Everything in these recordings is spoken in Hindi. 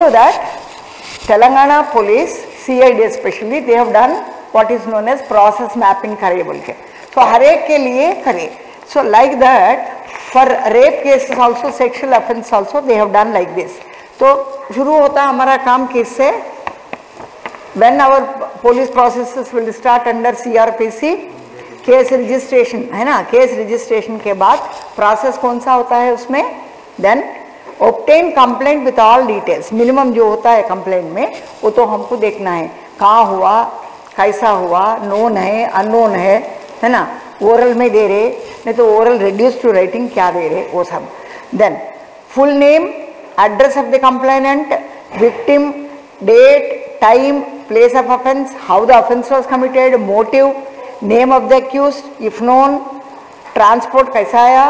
so that Telangana police, CID especially, they have done what is known as process mapping करे बोल के, so हर एक के लिए करे. So like that for rape cases also, sexual offence also they have done like this. तो शुरू होता है हमारा काम केस से. When our police processes will start under CRPC, case registration है ना, केस रजिस्ट्रेशन के बाद प्रोसेस कौन सा होता है उसमें, then obtain complaint with all details. Minimum जो होता है कंप्लेंट में वो तो हमको देखना है, कहाँ हुआ, कैसा हुआ, नोन है अननोन है ना, ओरल में दे रहे, नहीं तो ओरल रिड्यूस टू राइटिंग क्या दे रहे वो सब. Then full name, address of the complainant, victim, date, time, place of offence, how the offence was committed, motive, name of the accused if known, transport कैसा आया,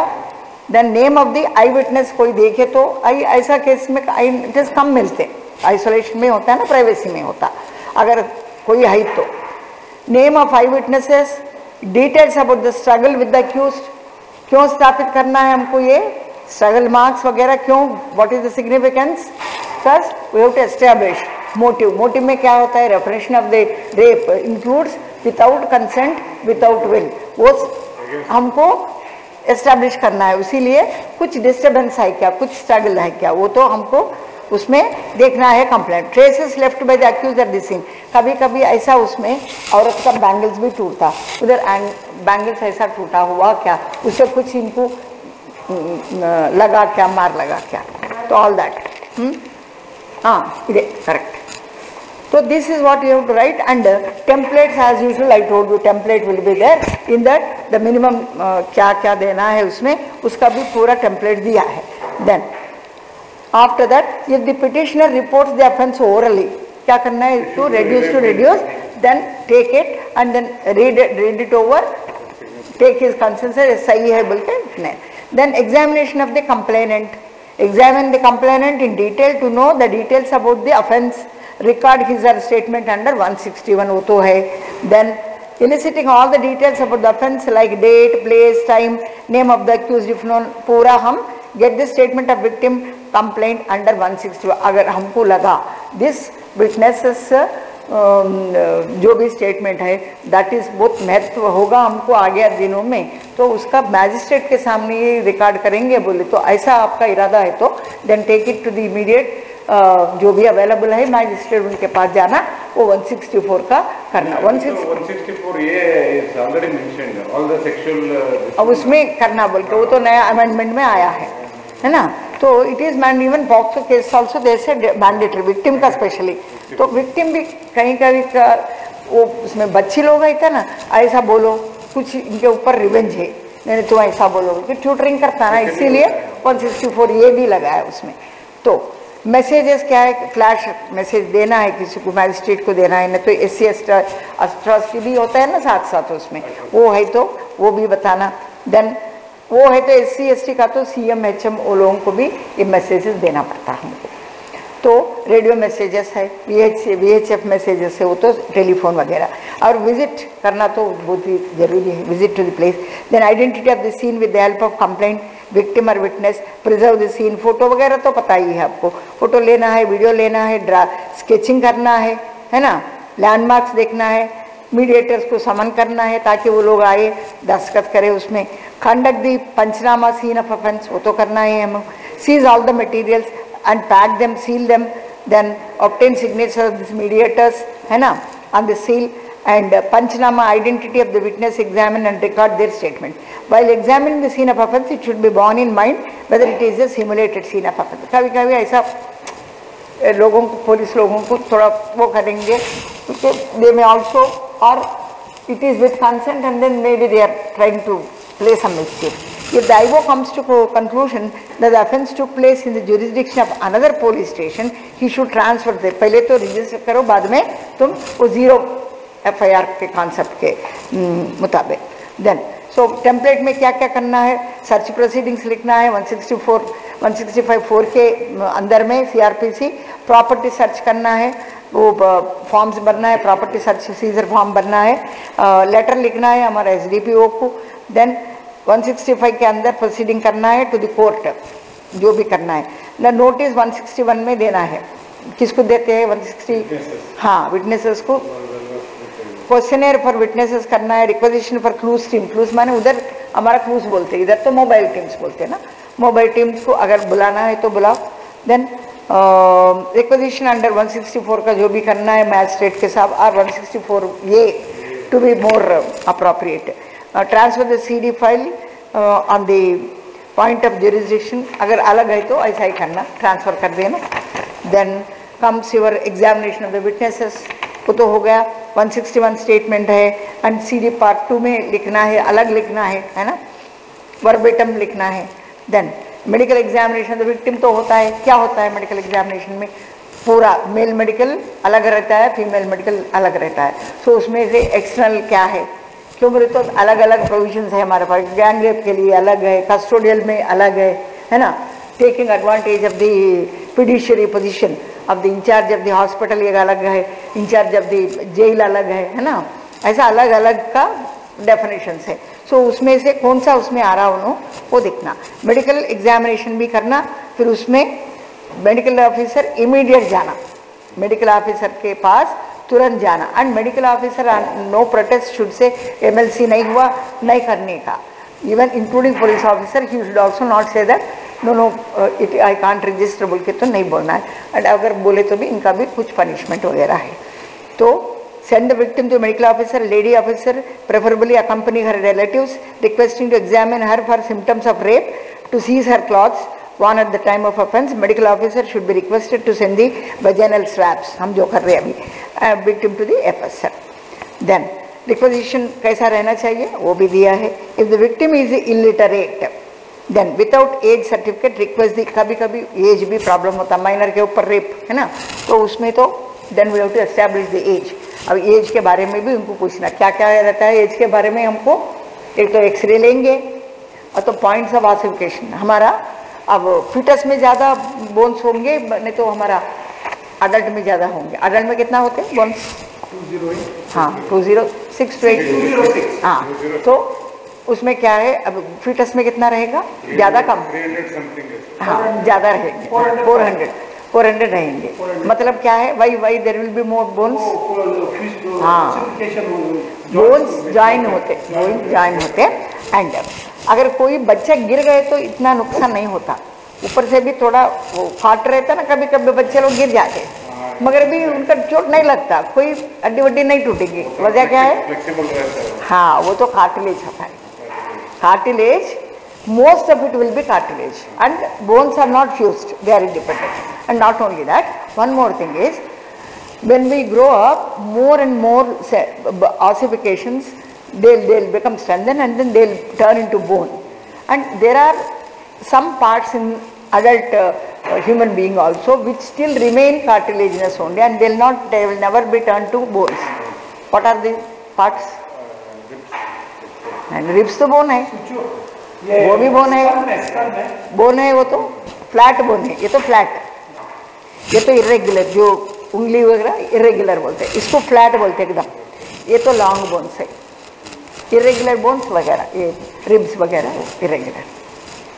then name of the eye witness. कोई देखे तो ऐसा केस में आई विटनेस कम मिलते, आइसोलेशन में होता है ना, प्राइवेसी में होता अगर कोई है तो. Name of I witnesses, details about the struggle with the accused, क्यों स्थापित करना है हमको ये स्ट्रगल मार्क्स वगैरह, क्यों, what is the significance, first we have to establish motive. Motive में क्या होता है, रेफरेशन of the rape includes without consent, without will, वो हमको एस्टैब्लिश करना है. इसीलिए कुछ डिस्टर्बेंस है क्या, कुछ स्ट्रगल है क्या, वो तो हमको उसमें देखना है complaint. Traces left by the accused at the scene, कभी कभी ऐसा उसमें औरत का बैंगल्स भी टूटता, उधर बैंगल्स ऐसा टूटा हुआ क्या, उससे कुछ इनको लगा क्या, मार लगा क्या, तो ऑल दैट. हाँ इधे correct. So this is what you have to write, and templates as usual I told you, template will be there in that the minimum क्या क्या देना है उसमें, उसका भी पूरा template दिया है. Then after that if the petitioner reports the offence orally, क्या करना है, to reduce, then take it and then read it over, take his consent से सही है बोल के. Then examination of the complainant, examine the complainant in detail to know the details about the offence, record his or her statement under 161 वो तो है. Then eliciting all the details about the offence like date, place, time, name of the accused if known, पूरा हम get the statement of victim complaint under 161. अगर हमको लगा this witnesses जो भी स्टेटमेंट है दैट इज बहुत महत्व होगा हमको आगे दिनों में, तो उसका मैजिस्ट्रेट के सामने ये रिकॉर्ड करेंगे बोले, तो ऐसा आपका इरादा है तो then take it to the immediate जो भी अवेलेबल है मैजिस्ट्रेट उनके पास जाना, वो 164 का करना. 164 ये is already mentioned all the sexual, अब उसमें करना बोल के वो तो नया अमेंडमेंट में आया है ना. तो इट इज मैंड even POCSO case also they say mandatory victim का स्पेशली. तो विक्टिम भी कहीं कभी वो उसमें बच्ची लोग आई था ना, ऐसा बोलो कुछ इनके ऊपर रिवेंज है, नहीं तो ऐसा बोलो कि ट्यूटरिंग करता ना, इसीलिए 164 ये भी लगा है उसमें. तो मैसेजेस क्या है, फ्लैश मैसेज देना है किसी को, मैजिस्ट्रेट को देना है, ना तो SC एट्रॉसिटी भी होता है ना साथ साथ उसमें, वो है तो वो भी बताना. देन वो है तो SC ST का तो CM HM वो लोगों को भी ये मैसेजेस देना पड़ता है हमको. तो रेडियो मैसेजेस है, VHF मैसेजेस है, वो तो टेलीफोन वगैरह, और विजिट करना तो बहुत ही जरूरी है, visit to the place. Then identity of the scene with the help of complaint, victim और witness, preserve the scene, photo वगैरह तो पता ही है आपको, फोटो लेना है, वीडियो लेना है, स्केचिंग करना है ना, लैंडमार्क्स देखना है, मीडिएटर्स को समन करना है ताकि वो लोग आए दस्तखत करें उसमें. Conduct the panchnama scene of offence, वो तो करना ही है हम. Seize all the materials and pack them, seal them, then obtain signature of these mediators है ना on the seal, and panchnama, identity of the witness, examine and record their statement. While examining the scene of offence, it should be borne in mind whether it is a simulated scene of offence. कभी कभी ऐसा लोगों को, पुलिस लोगों को थोड़ा वो करेंगे, they may also, or it is with consent and then maybe they are trying to play some mischief. If the IO comes to conclusion that the offence took place in the jurisdiction of another police station, he should transfer the, पहले तो रजिस्टर करो, बाद में तुम वो जीरो FIR के कॉन्सेप्ट के मुताबिक. देन सो टेम्पलेट में क्या क्या करना है, सर्च प्रोसीडिंग्स लिखना है 165 के अंदर में CRPC, प्रॉपर्टी सर्च करना है, वो फॉर्म्स भरना है, प्रॉपर्टी सर्च सीजर फॉर्म भरना है, लेटर लिखना है हमारा SDPO को. देन 165 के अंदर प्रोसीडिंग करना है टू द कोर्ट, जो भी करना है. द नोटिस 161 में देना है किसको देते हैं 160? हाँ, विटनेसेस को क्वेश्चनर फॉर विटनेसेस करना है, requisition for clues team, clues माने उधर हमारा क्लूज बोलते हैं, इधर तो मोबाइल टीम्स बोलते हैं ना, मोबाइल टीम्स को अगर बुलाना है तो बुलाओ। देन रिक्वेजिशन अंडर 164 का जो भी करना है मैजिस्ट्रेट के साथ, और 164 ये to be more appropriate. Transfer the CD file on the point of jurisdiction, अगर अलग है तो ऐसा ही करना, ट्रांसफर कर देना। Then comes your examination of the witnesses, वो तो हो गया। 161 स्टेटमेंट है, एंड CD पार्ट 2 में लिखना है, अलग लिखना है ना, वर्बेटम लिखना है। Then medical examination the victim तो होता है, क्या होता है मेडिकल एग्जामिनेशन में, पूरा मेल मेडिकल अलग रहता है, फीमेल मेडिकल अलग रहता है। सो उसमें से एक्सटर्नल क्या है, क्यों बोले तो अलग अलग प्रोविजंस है हमारे पास, गैंग रेप के लिए अलग है, कस्टोडियल में अलग है ना, taking advantage of the fiduciary position of the incharge of the hospital ये अलग है, इंचार्ज ऑफ द जेल अलग है ना, ऐसा अलग अलग का डेफिनेशंस है। सो उसमें से कौन सा उसमें आ रहा उन्होंने वो देखना। मेडिकल एग्जामिनेशन भी करना, फिर उसमें मेडिकल ऑफिसर इमीडिएट जाना, मेडिकल ऑफिसर के पास तुरंत जाना, and medical officer no protest should say MLC नहीं हुआ नहीं करने का, even including police officer he should also not say that no it I can't register बोल के तो नहीं बोलना है, एंड अगर बोले तो भी इनका भी कुछ पनिशमेंट वगैरह है। तो send the victim to medical officer, lady officer, preferably accompany her relatives, requesting to examine her for symptoms of rape, to seize her clothes worn at the time of offence. Medical officer should be requested to send the vaginal swabs, हम जो कर रहे हैं अभी, victim to the FSR. Then requisition कैसा रहना चाहिए वो भी दिया है। If the victim is illiterate, then without age certificate request the, कभी कभी age भी प्रॉब्लम होता है, माइनर के ऊपर रेप है ना, तो उसमें तो then we have to establish the age। अब एज के बारे में भी उनको पूछना, क्या क्या रहता है एज के बारे में हमको, एक तो एक्सरे लेंगे और तो पॉइंट्स ऑफ ऑसिफिकेशन हमारा, अब फिटस में ज़्यादा बोन्स होंगे नहीं तो हमारा अडल्ट में ज़्यादा होंगे। अडल्ट में कितना होते हैं बोन्स? 208, हाँ 206 to 8, हाँ, तो उसमें क्या है, अब फिटस में कितना रहेगा, ज़्यादा कम, हाँ ज़्यादा रहेंगे, 400 रहेंगे, मतलब क्या है, why there will be more bones, हाँ बोन्स ज्वाइन होते, एंड अगर कोई बच्चा गिर गए तो इतना नुकसान नहीं होता, ऊपर से भी थोड़ा वो फाट रहता ना, कभी कभी बच्चे लोग गिर जाते मगर भी उनका चोट नहीं लगता, कोई हड्डी वड्डी नहीं टूटेगी, वजह क्या है, हाँ वो तो कार्टिलेज होता है, cartilage, most of it will be cartilage and bones are not fused, they are independent. And not only that, one more thing is, when we grow up, more and more ossifications, they'll become strengthened and then they'll turn into bone. And there are some parts in adult human being also which still remain cartilaginous only, and they will never be turned to bones. What are the parts? And ribs तो bone है, वो भी बोन है, बोन है, वो तो फ्लैट बोन है, ये तो फ्लैट, ये तो इरेगुलर, जो उंगली वगैरह इरेगुलर बोलते हैं, इसको फ्लैट बोलते हैं एकदम, ये तो लॉन्ग बोन्स है, इरेगुलर बोन्स वगैरह, ये रिब्स वगैरह इरेगुलर,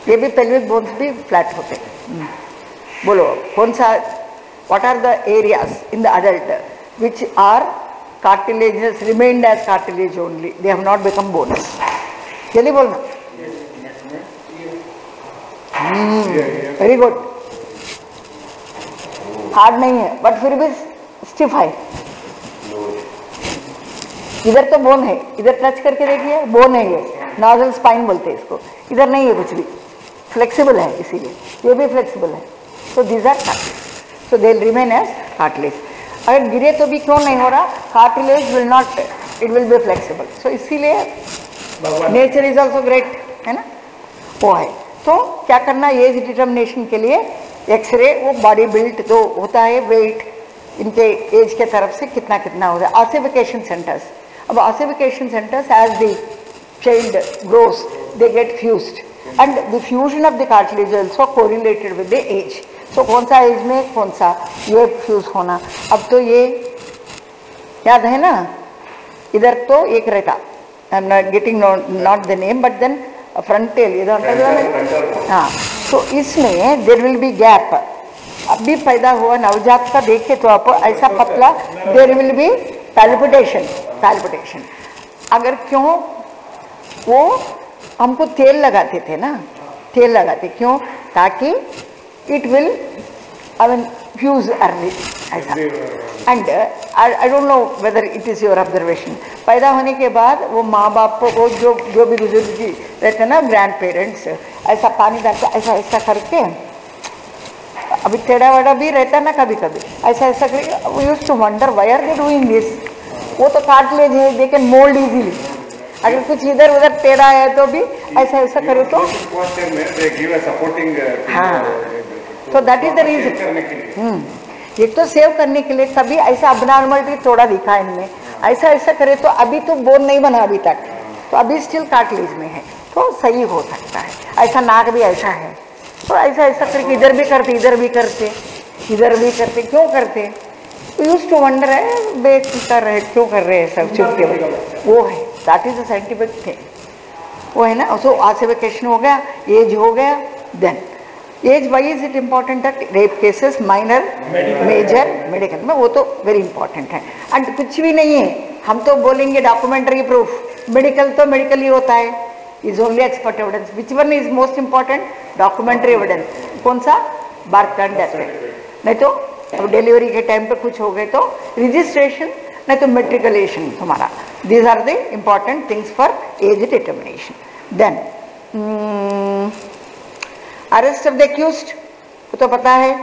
ये भी पेल्विक बोन्स भी फ्लैट होते हैं। बोलो कौन सा, what are the areas in the adult which are cartilaginous, remained as cartilage only, they have not become bones, जल्दी बोलना। वेरी गुड, हार्ड नहीं है बट फिर भी स्टिफ है, इधर तो बोन है, इधर टच करके देखिए बोन है, ये नॉजल स्पाइन बोलते हैं इसको, इधर नहीं है कुछ भी, फ्लेक्सिबल है, इसीलिए ये भी फ्लेक्सिबल है। So these are cartilage, so they will remain as cartilage. अगर गिरे तो भी क्यों नहीं हो रहा, cartilage will not, it will be flexible, so इसीलिए नेचर इज ऑल्सो ग्रेट, है ना, वो है। तो क्या करना, एज डिटर्मिनेशन के लिए एक्सरे, वो बॉडी बिल्ट तो होता है, वेट इनके एज के तरफ से कितना कितना होता है। ऑसिफिकेशन सेंटर्स, अब ossification centres as the child grows they get fused, and the fusion of the cartilage also correlated with the age. So कौन सा एज में कौन सा ये फ्यूज होना, अब तो ये याद है ना, इधर तो एक रहता, I am not getting not the name but then front tail, ये हाँ, तो इसमें देर विल बी गैप, अभी पैदा हुआ नवजात का देखे तो आप ऐसा पतला, there will be palpitation, palpitation. अगर क्यों वो हमको तेल लगाते थे ना, तेल लगाते क्यों, ताकि it will I mean fuse early ऐसा। And I don't know whether it is your observation, पैदा होने के बाद वो माँ बाप को जो भी बुजुर्ग जी रहते ना, ग्रैंड पेरेंट्स, ऐसा पानी डालते ऐसा ऐसा करके, अभी टेढ़ा वेढ़ा भी रहता ना कभी कभी, ऐसा ऐसा करके, we used to wonder why are they doing this. वो तो कार्टिलेज है, दे कैन मोल्ड इजीली। अगर कुछ इधर उधर टेढ़ा है तो भी ऐसा ऐसा करे तो हाँ, तो दैट इज द रीजन। एक तो सेव करने के लिए, कभी ऐसा अबनॉर्मलिटी थोड़ा दिखा इनमें, ऐसा ऐसा करे तो अभी तो बोन नहीं बना अभी तक, तो अभी स्टिल कार्टिलेज में है, तो सही हो सकता है। ऐसा नाक भी ऐसा है, तो ऐसा ऐसा करके इधर भी करते, इधर भी करते, इधर भी करते, क्यों करते? यूज टू वंडर है बे कर रहे, क्यों कर रहे हैं सब चुपके में, वो है, that is a scientific thing, वो है ना। सो आसिफिकेशन हो गया, एज हो गया, then age why is it important है? Rape cases, minor, major, medical में वो तो वेरी इंपॉर्टेंट है। एंड कुछ भी नहीं है, हम तो बोलेंगे डॉक्यूमेंट्री प्रूफ, मेडिकल तो मेडिकल ही होता है, is only expert evidence. Which one is most important? Documentary evidence. कौन सा? Birth and death. नहीं तो अब डिलीवरी के टाइम पे कुछ हो गए तो रजिस्ट्रेशन, नहीं तो मेट्रिकुलेशन तुम्हारा। These are the important things for age determination. Then arrest of the accused, तो पता है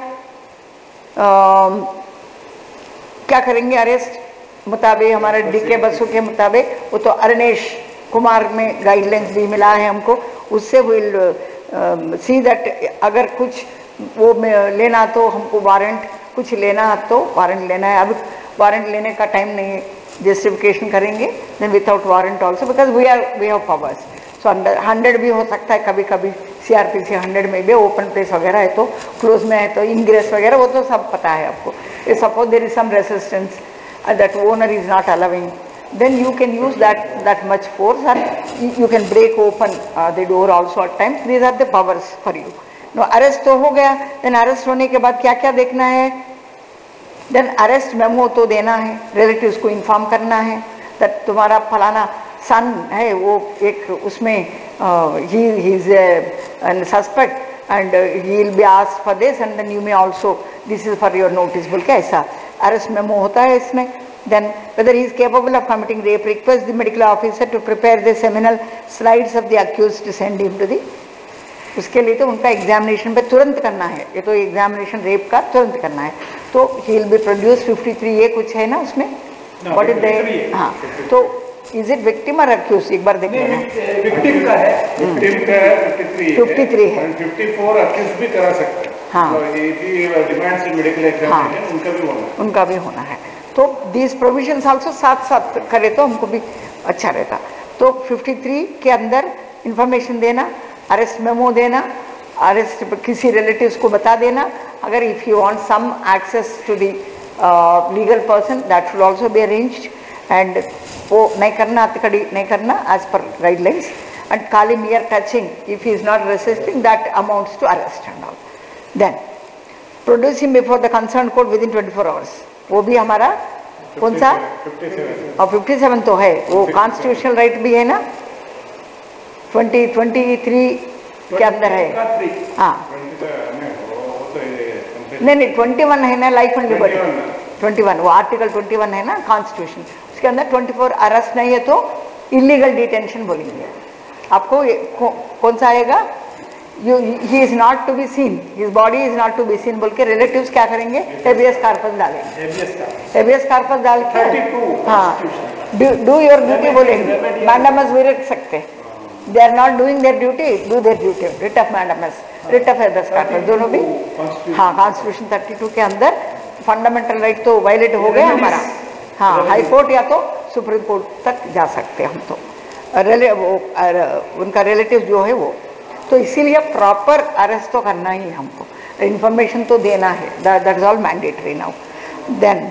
क्या करेंगे अरेस्ट मुताबिक, हमारे डीके बसु के मुताबिक, वो तो अरनेश कुमार में गाइडलाइंस भी मिला है हमको, उससे विल सी दैट अगर कुछ वो लेना तो हमको वारंट, कुछ लेना तो वारंट लेना है। अब वारंट लेने का टाइम नहीं है, जस्टिफिकेशन करेंगे then without warrant also, because we have powers. So 100 भी हो सकता है कभी कभी, CRPC 100 में भी, ओपन प्लेस वगैरह है तो, क्लोज में है तो इंग्रेस वगैरह, वो तो सब पता है आपको। Suppose there is some resistance that owner is not allowing, then you can use that much force and you can break open the door also at times. These are the powers for you. No, arrest तो हो गया, then arrest होने के बाद क्या क्या देखना है? then arrest memo तो देना है, relatives को inform करना है that तुम्हारा फलाना सन है, वो एक उसमें he is a suspect and he will be asked for this and then you may also, this is for your notice बोल के ऐसा arrest memo होता है इसमें। Then whether he is capable of committing rape, request the medical officer to prepare the seminal slides of the accused to send him to the, उसके लिए तो उनका एग्जामिनेशन पे तुरंत करना है, ये तो एग्जामिनेशन रेप का तुरंत करना है, तो he will be produced 53A कुछ है ना उसमें, what is the, हाँ, तो is it victim or accused? एक बार देख लेना। विक्टिम का है, विक्टिम का 53 है, 54 accused भी करा सकते हैं। हाँ, डिमांड्स मेडिकल एग्जामिनेशन उनका भी होना है, उनका भी होना है। तो दीज प्रोविजंस आल्सो साथ साथ करे तो हमको भी अच्छा रहता। तो 53 के अंदर इंफॉर्मेशन देना, अरेस्ट मेमो देना, अरेस्ट किसी रिलेटिव्स को बता देना, अगर if you want some access to the legal person that should also be arranged, and वो नहीं करना, हथकड़ी नहीं करना एज पर गाइडलाइंस, एंड खाली mere touching if he is not resisting that amounts to arrest and all. Then produce him before the concern court within 24 hours, वो भी हमारा कौन सा? 57 और 57 तो है, वो कॉन्स्टिट्यूशनल राइट भी है ना, 23 के अंदर है। हाँ नहीं 21 है ना, लाइफ एंड लिबर्टी 21, वो आर्टिकल 21 है ना कॉन्स्टिट्यूशन, उसके अंदर 24 अरेस्ट नहीं है तो इलीगल डिटेंशन बोलेंगे आपको। कौन सा आएगा? he is not to be seen, his body is not to be seen बोल के रिलेटिव्स क्या करेंगे? हेबियस कार्पस डालेंगे, हेबियस कार्पस डाल के हाँ डू योर ड्यूटी बोलेंगे, मैंडामस भी रख सकते, they are not doing their duty, do their duty, writ of mandamus, writ of habeas corpus, दोनों भी। हाँ, कॉन्स्टिट्यूशन 32 के अंदर फंडामेंटल राइट तो वायलेट हो गया हमारा। हाँ, हाई कोर्ट या तो सुप्रीम कोर्ट तक जा सकते हम तो, उनका रिलेटिव जो है वो, तो इसीलिए प्रॉपर अरेस्ट तो करना ही हमको, इन्फॉर्मेशन तो देना है, that is all mandatory now. Then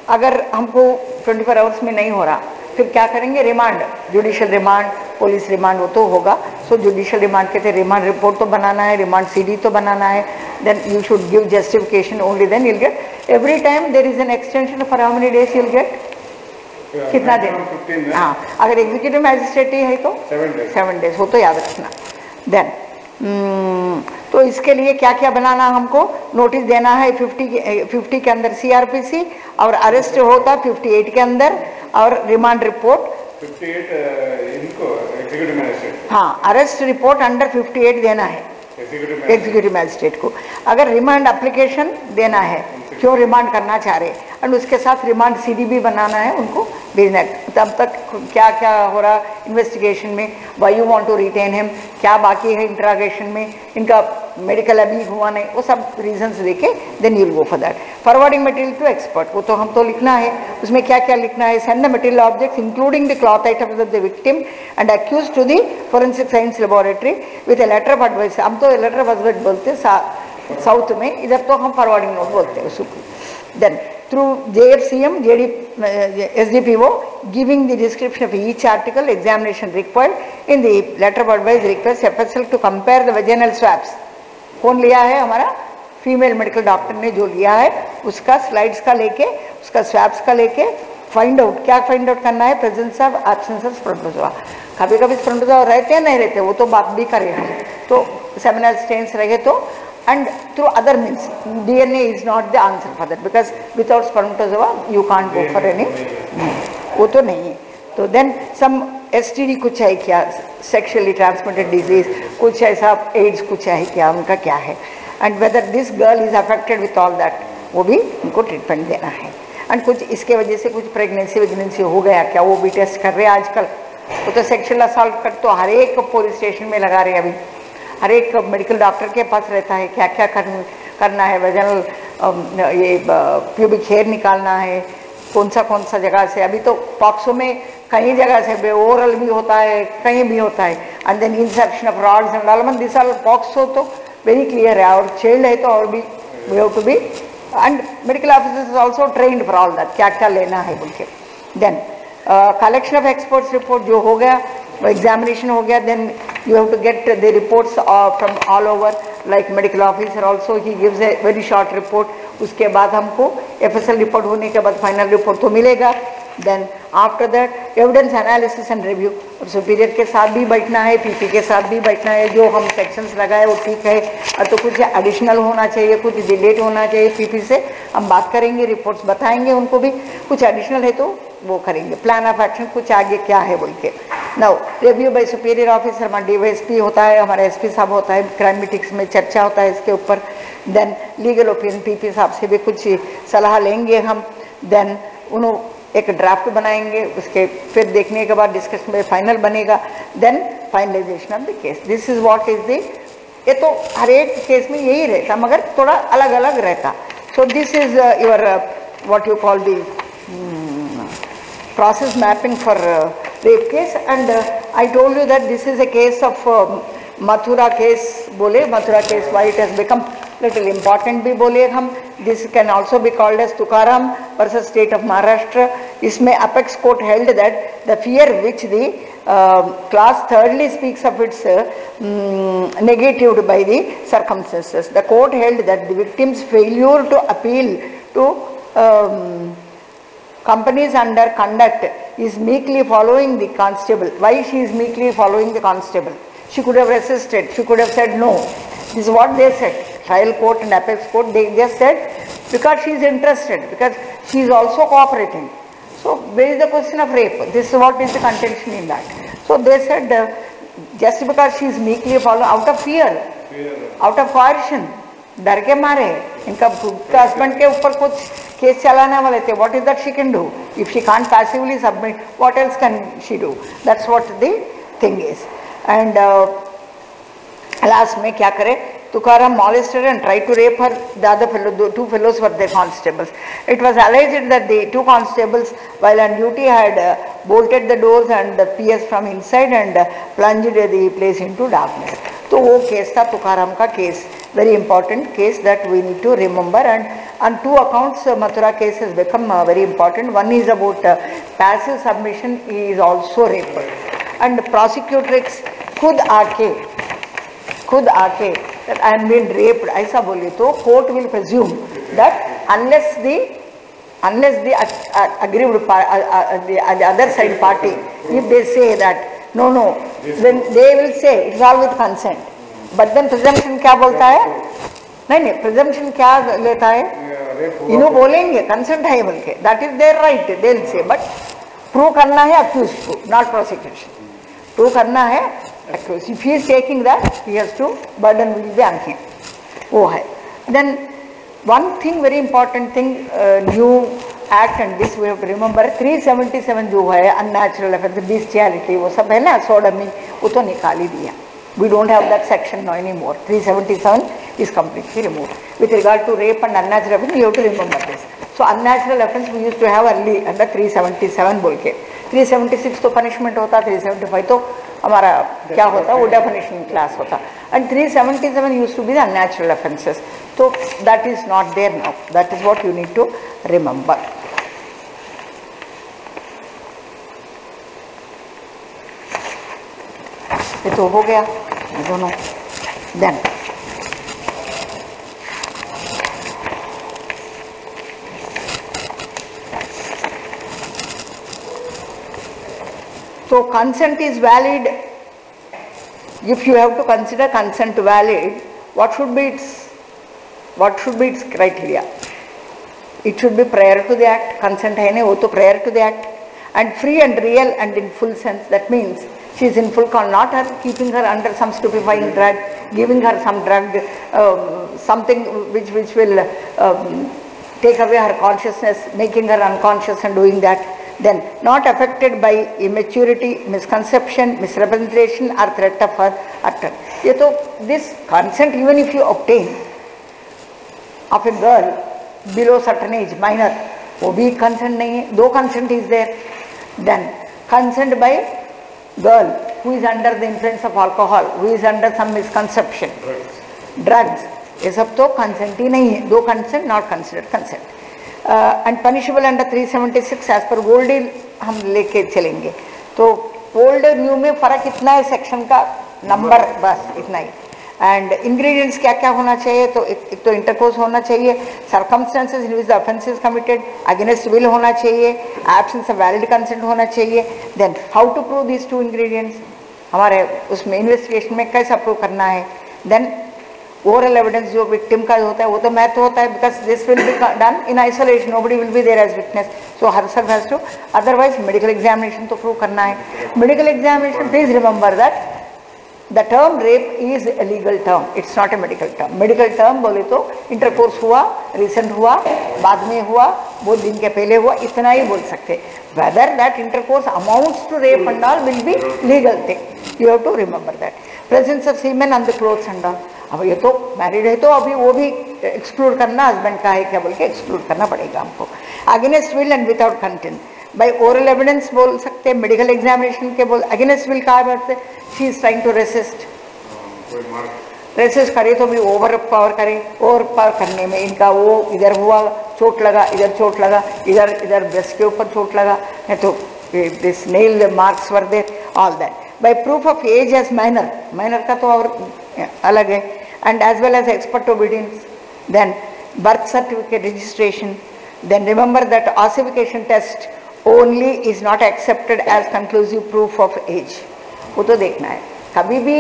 अगर हमको 24 आवर्स में नहीं हो रहा फिर क्या करेंगे, remand, judicial remand, police remand वो तो होगा. सो जुडिशियल रिमांड कहते रिमांड रिपोर्ट तो बनाना है, रिमांड सीडी तो बनाना है. Then you should give justification, only then you will get. Every time there is an extension for how many days you will get, कितना दिन. हाँ, अगर एग्जीक्यूटिव मैजिस्ट्रेट ही है तो 7 डेज, वो तो याद रखना. देन तो इसके लिए क्या क्या बनाना, हमको नोटिस देना है 50 के अंदर सीआरपीसी, और अरेस्ट होता 58 के अंदर, और रिमांड रिपोर्ट 58 इनको एग्जीक्यूटिव मैजिस्ट्रेट. हाँ, अरेस्ट रिपोर्ट अंडर 58 देना है एग्जीक्यूटिव मैजिस्ट्रेट को. अगर रिमांड एप्लीकेशन देना है, क्यों रिमांड करना चाह रहे, एंड उसके साथ रिमांड सीडी भी बनाना है, उनको भेजना है. तब तक क्या क्या हो रहा इन्वेस्टिगेशन में, why you want to retain him, क्या बाकी है इंट्रागेशन में, इनका मेडिकल अभी हुआ नहीं, वो सब रीजंस देके then you will go for that. Forwarding material to expert, वो तो हम तो लिखना है, उसमें क्या क्या लिखना है. Send the material objects including the cloth items of the victim and accuse to the forensic science laboratory with a letter of advice. हम तो लेटर ऑफ एडवाइस बोलते साउथ में, इधर तो हम फॉरवर्डिंग नोट बोलते हैं उसको. Then through JFCM, SDPO, giving the description of each article, examination required in the letter of advice request FSL to compare the vaginal swabs. कौन लिया है, हमारा फीमेल मेडिकल डॉक्टर ने जो लिया है, उसका स्लाइड्स का लेके, उसका स्वैब्स का लेके फाइंड आउट, क्या फाइंड आउट करना है, प्रेजेंस ऑफ एब्सेंस ऑफ स्पर्मटोजोआ. कभी कभी स्पर्मटोजोआ रहते हैं नहीं रहते, वो तो बात भी करें हम. तो सेमिनल स्टेन्स रहे तो, and through other means, DNA is not the answer for that, because without spermatozoa you can't go for any, वो तो नहीं है. तो then some STD कुछ है क्या, sexually transmitted disease कुछ ऐसा, AIDS कुछ है क्या, उनका क्या है, and whether this girl is affected with all that, वो भी उनको ट्रीटमेंट देना है. and कुछ इसके वजह से कुछ प्रेगनेंसी हो गया क्या, वो भी टेस्ट कर रहे हैं आजकल. वो तो सेक्शुअल असॉल्ट कर तो हर एक पुलिस स्टेशन में लगा रहे हैं अभी, हर एक मेडिकल डॉक्टर के पास रहता है, क्या क्या करना है, वेजनल ये प्यूबिक हेयर निकालना है, कौन सा जगह से. अभी तो पॉक्सो में कई जगह से ओरल भी होता है, कहीं भी होता है, and then insertion of rods and all. This are POCSO तो वेरी क्लियर है, और चाइल्ड है तो और भी we have to be, and medical officers also trained for all that, क्या क्या लेना है बोल के. Then collection of experts report जो हो गया, एग्जामिनेशन हो गया. Then you have to get the reports from all over, like medical officer also he gives a very short report. उसके बाद हमको FSL रिपोर्ट होने के बाद फाइनल रिपोर्ट तो मिलेगा. Then after that evidence analysis and review, और सुपीरियर के साथ भी बैठना है, पीपी के साथ भी बैठना है. जो हम सेक्शंस लगाए वो ठीक है, और तो कुछ एडिशनल होना चाहिए, कुछ डिलेट होना चाहिए, पीपी से हम बात करेंगे, रिपोर्ट्स बताएंगे उनको भी, कुछ एडिशनल है तो वो करेंगे. प्लान ऑफ एक्शन कुछ आगे क्या है बोल के. Now review by superior officer, हमारा DYSP होता है, हमारा SP साहब होता है, क्राइमेटिक्स में चर्चा होता है इसके ऊपर. देन लीगल ओपिनियन, PP साहब से भी कुछ सलाह लेंगे हम. देन उन्होंने एक ड्राफ्ट बनाएंगे, उसके फिर देखने के बाद डिस्कशन में फाइनल बनेगा. Then finalisation of the case. This is what is the, ये तो हर एक केस में यही रहता मगर थोड़ा अलग अलग रहता. सो this is your what you call the process mapping for rape case. And I told you that this is a case of Mathura case bole, Mathura case, why it has become little important भी बोले हम. This can also be called as Tukaram versus state of Maharashtra. इसमें apex court held that the fear which the class thirdly speaks of its negatived by the circumstances. The court held that the victim's failure to appeal to companies under conduct is meekly following the constable. Why she is meekly following the constable? She could have resisted, she could have said no. This is what they said. Trial court and apex court, they just said because she is interested, because she is also cooperating. So where is the question of rape? This is what is the contention in that. So they said just because she is meekly following, out of fear, out of coercion, डर के मारे, इनका हस्बैंड के ऊपर कुछ केस चलाने वाले थे. What is that she can do if she can't passively submit? What else can she do? That's what the thing is. And last में क्या करे, Tukaram molested and tried to rape her. The other fellow, the two fellows were their constables. It was alleged that the two constables, while on duty, had bolted the doors and the PS from inside and plunged the place into darkness. तो वो केस था तुकाराम का case. very important case that we need to remember. And on two accounts, Mathura case has become very important. One is about passive submission, he is also raped. And prosecutrix खुद आके that I am being raped ऐसा बोले तो court will presume that unless the aggrieved the other side party, if they say that no, then they will say it's all with consent. But then presumption क्या बोलता है? नहीं, presumption क्या लेता है? इन्हों बोलेंगे consent है बोल के, that is their right, they will say. But prove करना है accused को, not prosecution. Prove करना है accused. If he is taking that, he has to burden will be on him. वो है. Then one thing, very important thing, new act, and this we have to remember, 377 जो है unnatural offence, bestiality, वो सब है ना, sodomy, वो तो निकाल ही दिया. We don't have that section now anymore. 377 is completely removed. With regard to rape and unnatural offence, you have to remember this. So unnatural offence we used to have early under 377 बोल के. 376 तो punishment होता, 375 तो हमारा क्या होता, वो definition class होता. And 377 used to be the unnatural offences. So that is not there now. That is what you need to remember. ये तो हो गया दोनों. Then so consent is valid. If you have to consider consent valid, what should be its criteria? It should be prior to the act. Consent है ना, वो तो prior to the act, and free and real and in full sense. That means she is in full con, not her keeping her under some stupefying drug, giving her some drug, something which will take away her consciousness, making her unconscious and doing that. Then not affected by immaturity, misconception, misrepresentation or threat of her utterance. ये तो this consent, even if you obtain of a girl below certain age, minor, वो भी consent नहीं है. दो consent is there. Then consent by girl who is under the influence of alcohol, who is under some misconception, drugs, ये सब तो consent ही नहीं है. दो consent not considered consent. And punishable under 376 as per Goldie हम लेके चलेंगे. तो old new में फर्क इतना है सेक्शन का नंबर, बस इतना ही. एंड इंग्रेडिएंट्स क्या क्या होना चाहिए, तो एक तो इंटरकोर्स होना चाहिए, circumstances in which the offence is committed, against will होना चाहिए, एब्सेंस ऑफ वैलिड कंसेंट होना चाहिए. Then how to prove these two ingredients, हमारे उसमें इन्वेस्टिगेशन में कैसा प्रूव करना है. देन ओरल एविडेंस जो विक्टिम का होता है वो तो मैथ होता है, because this will be done in isolation, nobody will be there as witness, so herself has to. Otherwise medical examination तो प्रूव करना है. Medical examination, please remember that the term rape is a legal term, it's not a medical term. medical term बोले तो intercourse हुआ, recent हुआ, बाद में हुआ, बहुत दिन के पहले हुआ, इतना ही बोल सकते. whether that intercourse amounts to rape and all will be legal thing, you have to remember that. presence of semen on the clothes and all, अब ये तो मैरिड है तो अभी वो भी एक्सक्लूड करना, हस्बैंड का है क्या बोल के एक्सक्लूड करना पड़ेगा हमको. Against will and without content, by oral evidence बोल सकते, मेडिकल एग्जामिनेशन के बोल. अगेंस्ट विल कहा बोलते, she is trying to resist, resist करे तो भी ओवर पावर करे, ओवर पावर करने में इनका वो इधर हुआ चोट लगा, इधर चोट लगा, इधर ब्रेस्ट के ऊपर चोट लगा, नहीं तो this nail marks were there, all that. By proof of age age minor, minor का तो और अलग है, and as well as expert obedience. Then birth certificate registration. Then remember that ossification test only is not accepted as conclusive proof of age. वो तो देखना है. कभी भी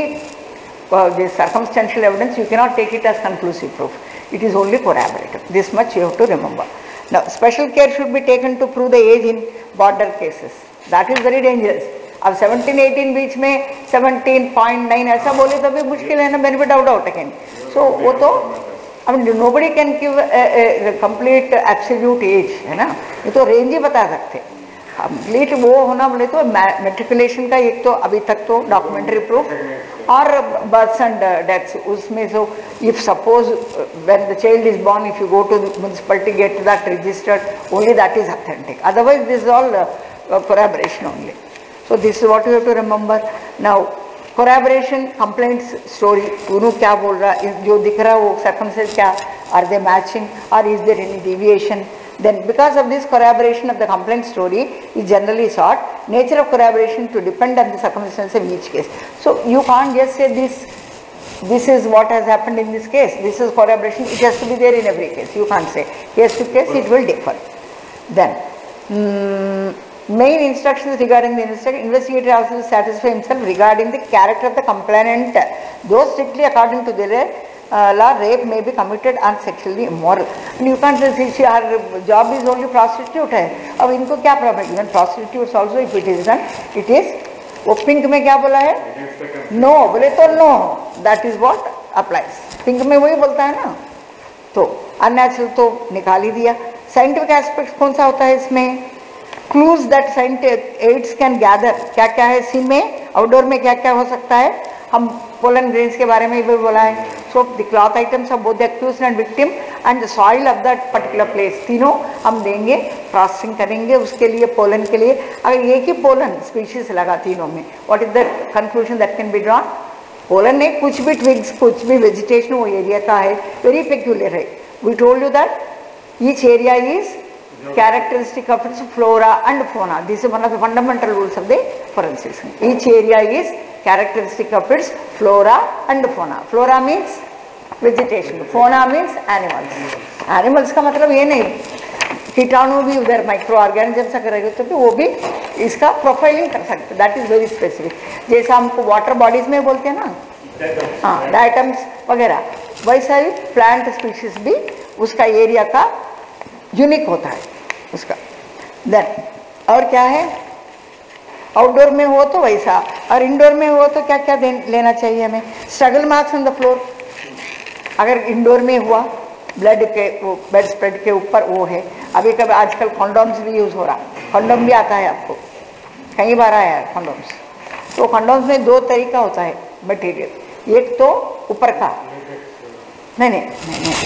this circumstantial evidence you cannot take it as conclusive proof. It is only corroborative. This much you have to remember. Now special care should be taken to prove the age in border cases. That is very dangerous. अब 17-18 बीच में 17.9 ऐसा बोले तो भी मुश्किल है ना, benefit out out again. So वो तो अब nobody can give complete absolute age है ना, ये तो रेंज ही बता सकते. कंप्लीट वो होना बोले तो मेट्रिकुलेशन का एक तो अभी तक तो डॉक्यूमेंट्री प्रूफ और बर्थ्स एंड डेथ्स उसमें. So if suppose when the child is born, if you go to the municipality get that registered, only that is authentic, otherwise this is all corroboration only. So this is what you have to remember. Now collaboration, complaints story, दोनों क्या बोल रहा है, जो दिख रहा है वो सर्कमस्टेंस क्या, आर दे मैचिंग और is there any deviation. Then because of this corroboration of the complaint story is generally sought, nature of corroboration to depend on the circumstances of each case. So you can't just say this is what has happened in this case, this is corroboration, it has to be there in every case. You can't say. Case to case it will differ. Then main instructions regarding the investigator also satisfy himself regarding the character of the complainant, though strictly according to their law, rape may be committed and sexually immoral. And you can't say her job is only prostitute है. अब इनको क्या problem? Even prostitutes also, if it is done, it is, वो पिंक में क्या बोला है? नो बोले तो no, that is what applies. Pink में वही बोलता है ना. तो अननेचुरल तो निकाल ही दिया. साइंटिफिक एस्पेक्ट कौन सा होता है इसमें? Clues that scientific aids can gather, क्या क्या है सी में, आउटडोर में क्या क्या हो सकता है. हम पोलन ग्रेन्स के बारे में भी बोला है. So the cloth items of both the accused and victim and the soil of that particular place, तीनों हम देंगे, प्रोसेसिंग करेंगे उसके लिए, पोलन के लिए. अगर एक ही पोलन स्पीशीज लगा तीनों में, what is the conclusion that can be drawn? Pollen नहीं, कुछ भी ट्विग्स, कुछ भी वेजिटेशन वो एरिया का है, वेरी पेक्यूलियर है. We told you that each area is characteristic of its flora and fauna. This is one of the fundamental rules of the forensics. Each area is characteristic of its flora and fauna. Flora means vegetation, fauna means animals. Animals का मतलब ये नहीं, कीटाणु भी उधर माइक्रो ऑर्गेनिजम्स अगर रहेगा तो भी वो भी इसका प्रोफाइलिंग कर सकते. That is very specific. जैसा हमको वाटर बॉडीज में बोलते हैं ना, हाँ डायटम्स वगैरह, वैसा ही प्लांट स्पीशीज भी उसका एरिया का यूनिक होता है उसका. देन और क्या है, आउटडोर में हो तो वैसा, और इंडोर में हो तो क्या क्या लेना चाहिए हमें? Struggle marks on the floor. अगर इंडोर में हुआ, ब्लड के वो बेड स्प्रेड के ऊपर वो है. अभी कभी आजकल कॉन्डोम्स भी यूज़ हो रहा, कॉन्डोम भी आता है आपको, कई बार आया है कॉन्डोम्स. तो कॉन्डोम्स में दो तरीका होता है मटेरियल. एक तो ऊपर का, नहीं,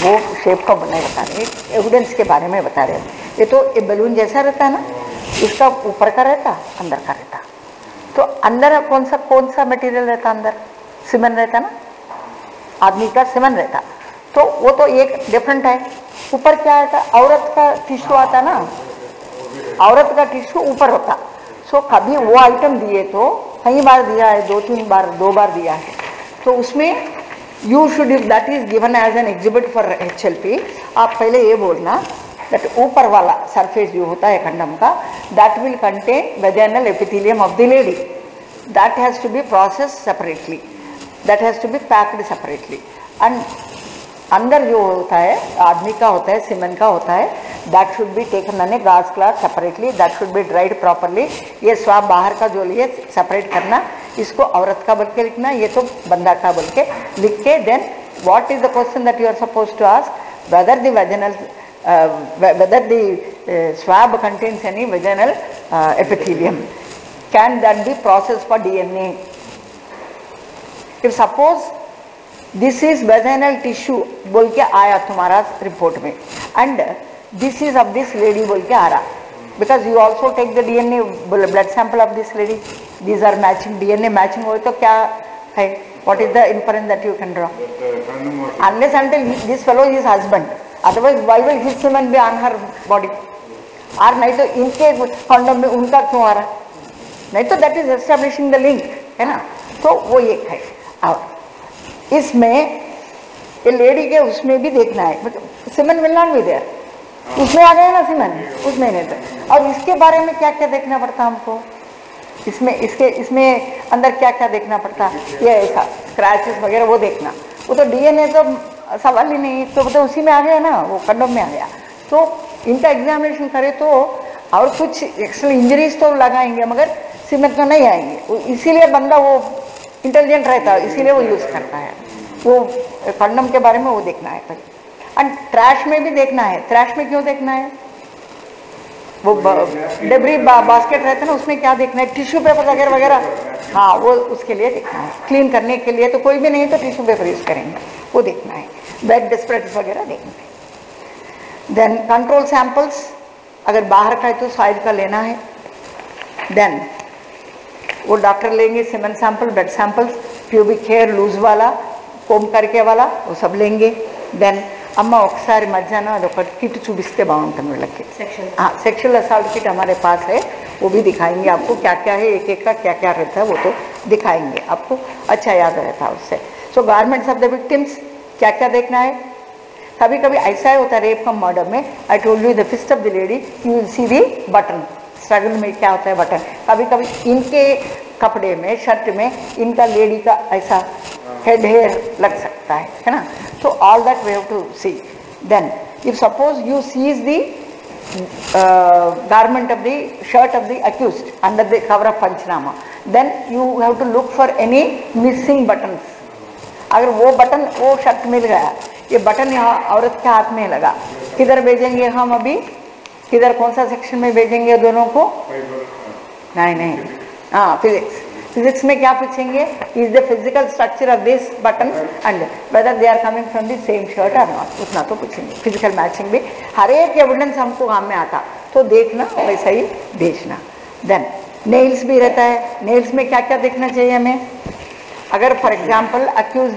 वो शेप का नहीं बता रहे, एविडेंस के बारे में बता रहे हैं. ये तो ये बलून जैसा रहता है ना, इसका ऊपर का रहता, अंदर का रहता. तो अंदर कौन सा मटेरियल रहता? अंदर सीमेन रहता ना, आदमी का सीमेन रहता. तो वो तो एक डिफरेंट है. ऊपर क्या आता? औरत का टिश्यू आता ना, औरत का टिश्यू ऊपर होता. सो कभी वो आइटम दिए तो कई बार दिया है, 2 बार दिया है, तो उसमें you should, that is given as an exhibit for HLP. आप पहले ये बोलना दैट ऊपर वाला सरफेस जो होता है कंडम का, that will contain vaginal epithelium of the lady. That has to be processed separately, that has to be packed separately. And अंदर जो होता है आदमी का होता है, सीमेन का होता है, that should be taken on A Gauss cloth separately, that should be dried properly. ये स्वाब बाहर का जो लिए सेपरेट करना, इसको औरत का बोल के लिखना, ये तो बंदा का बोल के लिख के. Then what is the question that you are suppose to ask? whether the vaginal whether the swab contains any vaginal epithelium. Can that be processed for DNA? If suppose this is vaginal tissue बोल के आया तुम्हारा रिपोर्ट में, and this is of this lady बोल के आ रहा, because you also take the DNA blood sample of this lady, these are matching, DNA matching हो तो क्या है? What is the inference that you can draw? Unless until this fellow is husband, otherwise why will his semen be on her body? और नहीं तो इनके कॉन्डम में उनका क्यों आ रहा? नहीं तो that is establishing the link, है ना. तो वो एक है. और इसमें ये लेडी के उसमें भी देखना है, सीमेन विल नॉट बी देयर, उसमें आ गया ना सीमेन, उसमें नहीं था. और इसके बारे में क्या क्या देखना पड़ता हमको? इसमें अंदर क्या क्या देखना पड़ता? ये ऐसा स्क्रैचेस वगैरह वो देखना. वो तो DNA तो सवाल ही नहीं, तो उसी में आ गया ना, वो कंडोम में आ गया. तो इनका एग्जामिनेशन करे तो और कुछ एक्स्ट्रा इंजरीज तो लगाएंगे, मगर सीमेन तो नहीं आएंगे. इसीलिए बंदा वो इंटेलिजेंट रहता है, इसीलिए वो यूज़ करता है. वो कंडोम के बारे में वो देखना है. एंड ट्रैश में भी देखना है. ट्रैश में क्यों देखना है? वो डेब्री बास्केट रहता है ना, उसमें क्या देखना है? टिश्यू पेपर वगैरह वगैरह, हाँ वो उसके लिए देखना है. क्लीन करने के लिए तो कोई भी नहीं तो टिश्यू पेपर यूज़ करेंगे, वो देखना है. बेड स्प्रेड्स वगैरह देखना है. देन कंट्रोल सैंपल्स, अगर बाहर का है तो साइड का लेना है. देन वो डॉक्टर लेंगे semen sample, blood samples, pubic hair loose वाला, कोम करके वाला, वो सब लेंगे. దెన్ అమ్మ ఒకసారి మధ్యాహ్నం అదొక కిట్ చూపిస్తే బాగుంటుంది వీళ్ళకి. सेक्सुअल असॉल्ट किट हमारे पास है, वो भी दिखाएंगे आपको क्या क्या है, एक एक का क्या क्या रहता है वो तो दिखाएंगे आपको, अच्छा याद रहता है उससे. सो गारमेंट्स ऑफ द विक्टिम्स क्या क्या देखना है. कभी कभी ऐसा ही होता है रेप कम मर्डर में, I told you the fist of the lady, you will see the button, struggle में क्या होता है बटन. कभी कभी इनके कपड़े में, शर्ट में इनका लेडी का ऐसा हेड हेयर लग सकता है ना. So all that we have to see. Then if suppose you seize the garment of the shirt of the accused under the cover of Panchnama, then you have to look for any missing buttons. अगर वो बटन वो शर्ट मिल गया, ये बटन यहाँ औरत के हाथ में लगा, किधर भेजेंगे हम अभी, किधर कौन सा सेक्शन में भेजेंगे दोनों को. नहीं हाँ फिजिक्स. फिजिक्स में क्या पूछेंगे, is the physical structure of this button and whether they are coming from the same shirt और नॉट, उतना तो पूछेंगे. फिजिकल मैचिंग भी हर एक एविडेंस हमको काम में आता तो देखना वैसा ही भेजना. देन नेल्स भी रहता है. नेल्स में क्या क्या देखना चाहिए हमें. अगर फॉर एग्जाम्पल अक्यूज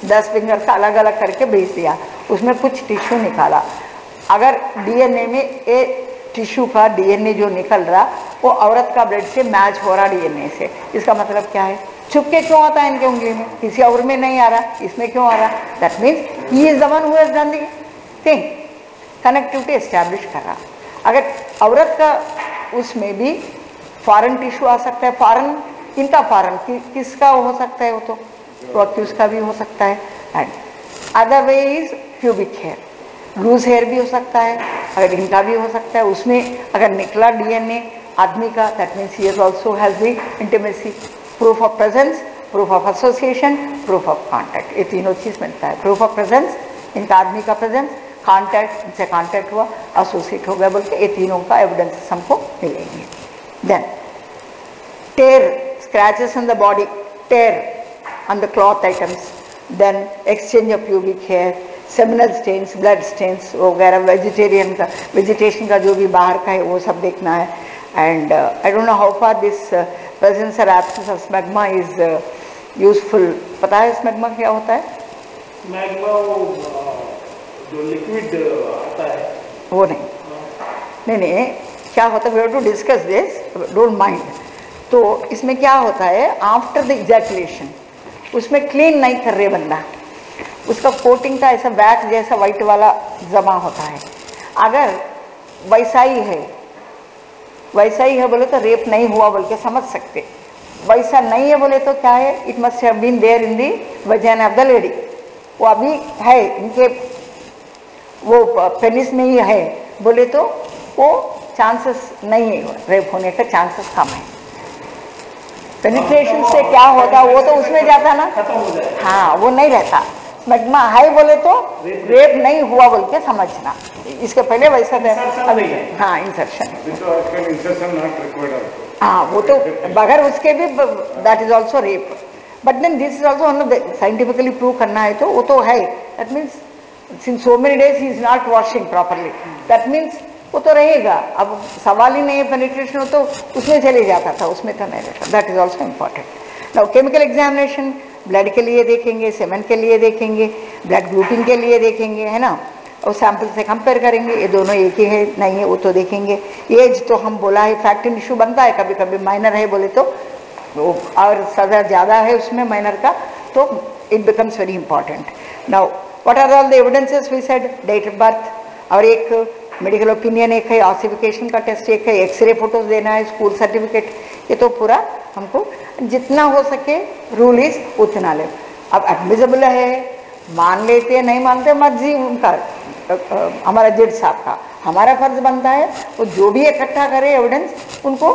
10 फिंगर्स का अलग अलग करके भेज दिया, उसमें कुछ टिश्यू निकाला, अगर डीएनए में ए टिश्यू का डीएनए जो निकल रहा वो औरत का ब्लड से मैच हो रहा डीएनए से, इसका मतलब क्या है, छुपके क्यों आता है इनके उंगली में, किसी और में नहीं आ रहा, इसमें क्यों आ रहा. That means he is the one who has done the thing, connectivity establish कर रहा. अगर औरत का उसमें भी फॉरेन टिश्यू आ सकता है, फॉरेन इनका फॉरेन किसका हो सकता है, वो तो प्रोक्यूज का भी हो सकता है. And other way is pubic hair, loose hair भी हो सकता है, अगर इनका भी हो सकता है. उसमें अगर निकला डीएनए आदमी का, that means he also has the intimacy. Proof of presence, proof of association, proof of contact, ये तीनों चीज मिलता है. प्रूफ ऑफ प्रेजेंस, इनका आदमी का प्रेजेंस, कॉन्टैक्ट, इनसे कॉन्टैक्ट हुआ, एसोसिएट हो गया बोल के, ये तीनों का एविडेंस हमको मिलेंगे. Then tear, scratches on the body, tear on the cloth items, then exchange of pubic hair, seminal stains, blood stains वगैरह, वेजिटेरियन का वेजिटेशन का जो भी बाहर का है वो सब देखना है. And I don't know how far this presence और एब्सेंस ऑफ स्मैग्मा इज यूजफुल. पता है स्मैग्मा क्या होता है. स्मैग्मा वो जो लिक्विड आता है वो नहीं क्या होता है, we have to discuss this, don't mind. तो इसमें क्या होता है, आफ्टर द इजैकुलेशन उसमें क्लीन नहीं कर रहे बंदा, उसका कोटिंग का ऐसा वैक्स जैसा वाइट वाला जमा होता है. अगर वैसा ही है बोले तो रेप नहीं हुआ बोल के समझ सकते. वैसा नहीं है बोले तो क्या है, it must have been there in the vagina of the lady, वो अभी है इनके वो पेनिस में ही है बोले तो वो चांसेस नहीं है, रेप होने का चांसेस कम है. पेनिट्रेशन से क्या होता वो तो उसमें जाता ना, हाँ वो नहीं रहता. स्मैग्मा है बोले तो रेप नहीं हुआ बोल के समझना. इसके पहले वैसा था अभी, हाँ इंसर्शन, हाँ वो तो बगैर उसके भी that is also rape. But then this is also one of the scientifically prove करना है तो वो तो है. That means since so many days he is not washing properly, that means वो तो रहेगा. अब सवाल ही नहीं है, पेनिट्रेशन हो तो उसमें चले जाता था, उसमें तो नहीं रहता. That is also important. Now chemical examination, blood के लिए देखेंगे, सेमन के लिए देखेंगे, ब्लड ग्रुपिंग के लिए देखेंगे, है ना, और सैंपल से कंपेयर करेंगे, ये दोनों एक ही है नहीं है वो तो देखेंगे. एज तो हम बोला है फैक्टिंग इशू बनता है, कभी कभी माइनर है बोले तो वो और सज़ा ज़्यादा है उसमें माइनर का, तो it becomes very important. Now what are all the evidences we said, date of birth, और एक मेडिकल ओपिनियन एक है, ऑसिफिकेशन का टेस्ट एक है, एक्सरे फोटोज देना है, स्कूल सर्टिफिकेट, ये तो पूरा हमको जितना हो सके रूल इज उतना ले. अब एडमिसिबल है, मान लेते हैं नहीं मानते मर्जी उनका, हमारा जज साहब का. हमारा फर्ज बनता है वो जो भी इकट्ठा करे एविडेंस उनको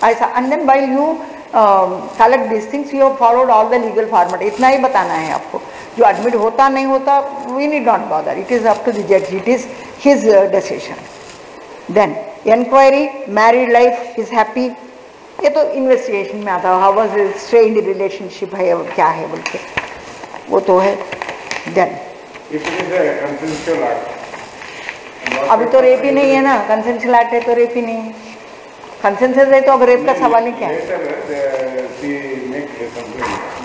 ऐसा, and then while you collect this things you have followed all the legal format. इतना ही बताना है आपको. जो एडमिट होता नहीं होता we need not bother, it is up to the जज, it is his decision. Then inquiry, married life is happy, ये तो इन्वेस्टिगेशन में आता है. How was his strained relationship है क्या है बोल के, वो तो है. देन अभी तो रेप ही नहीं है ना, कंसेंशुअल एक्ट है तो रेप ही नहीं है. कंसेंसस है तो अब रेप का सवाल ही क्या है?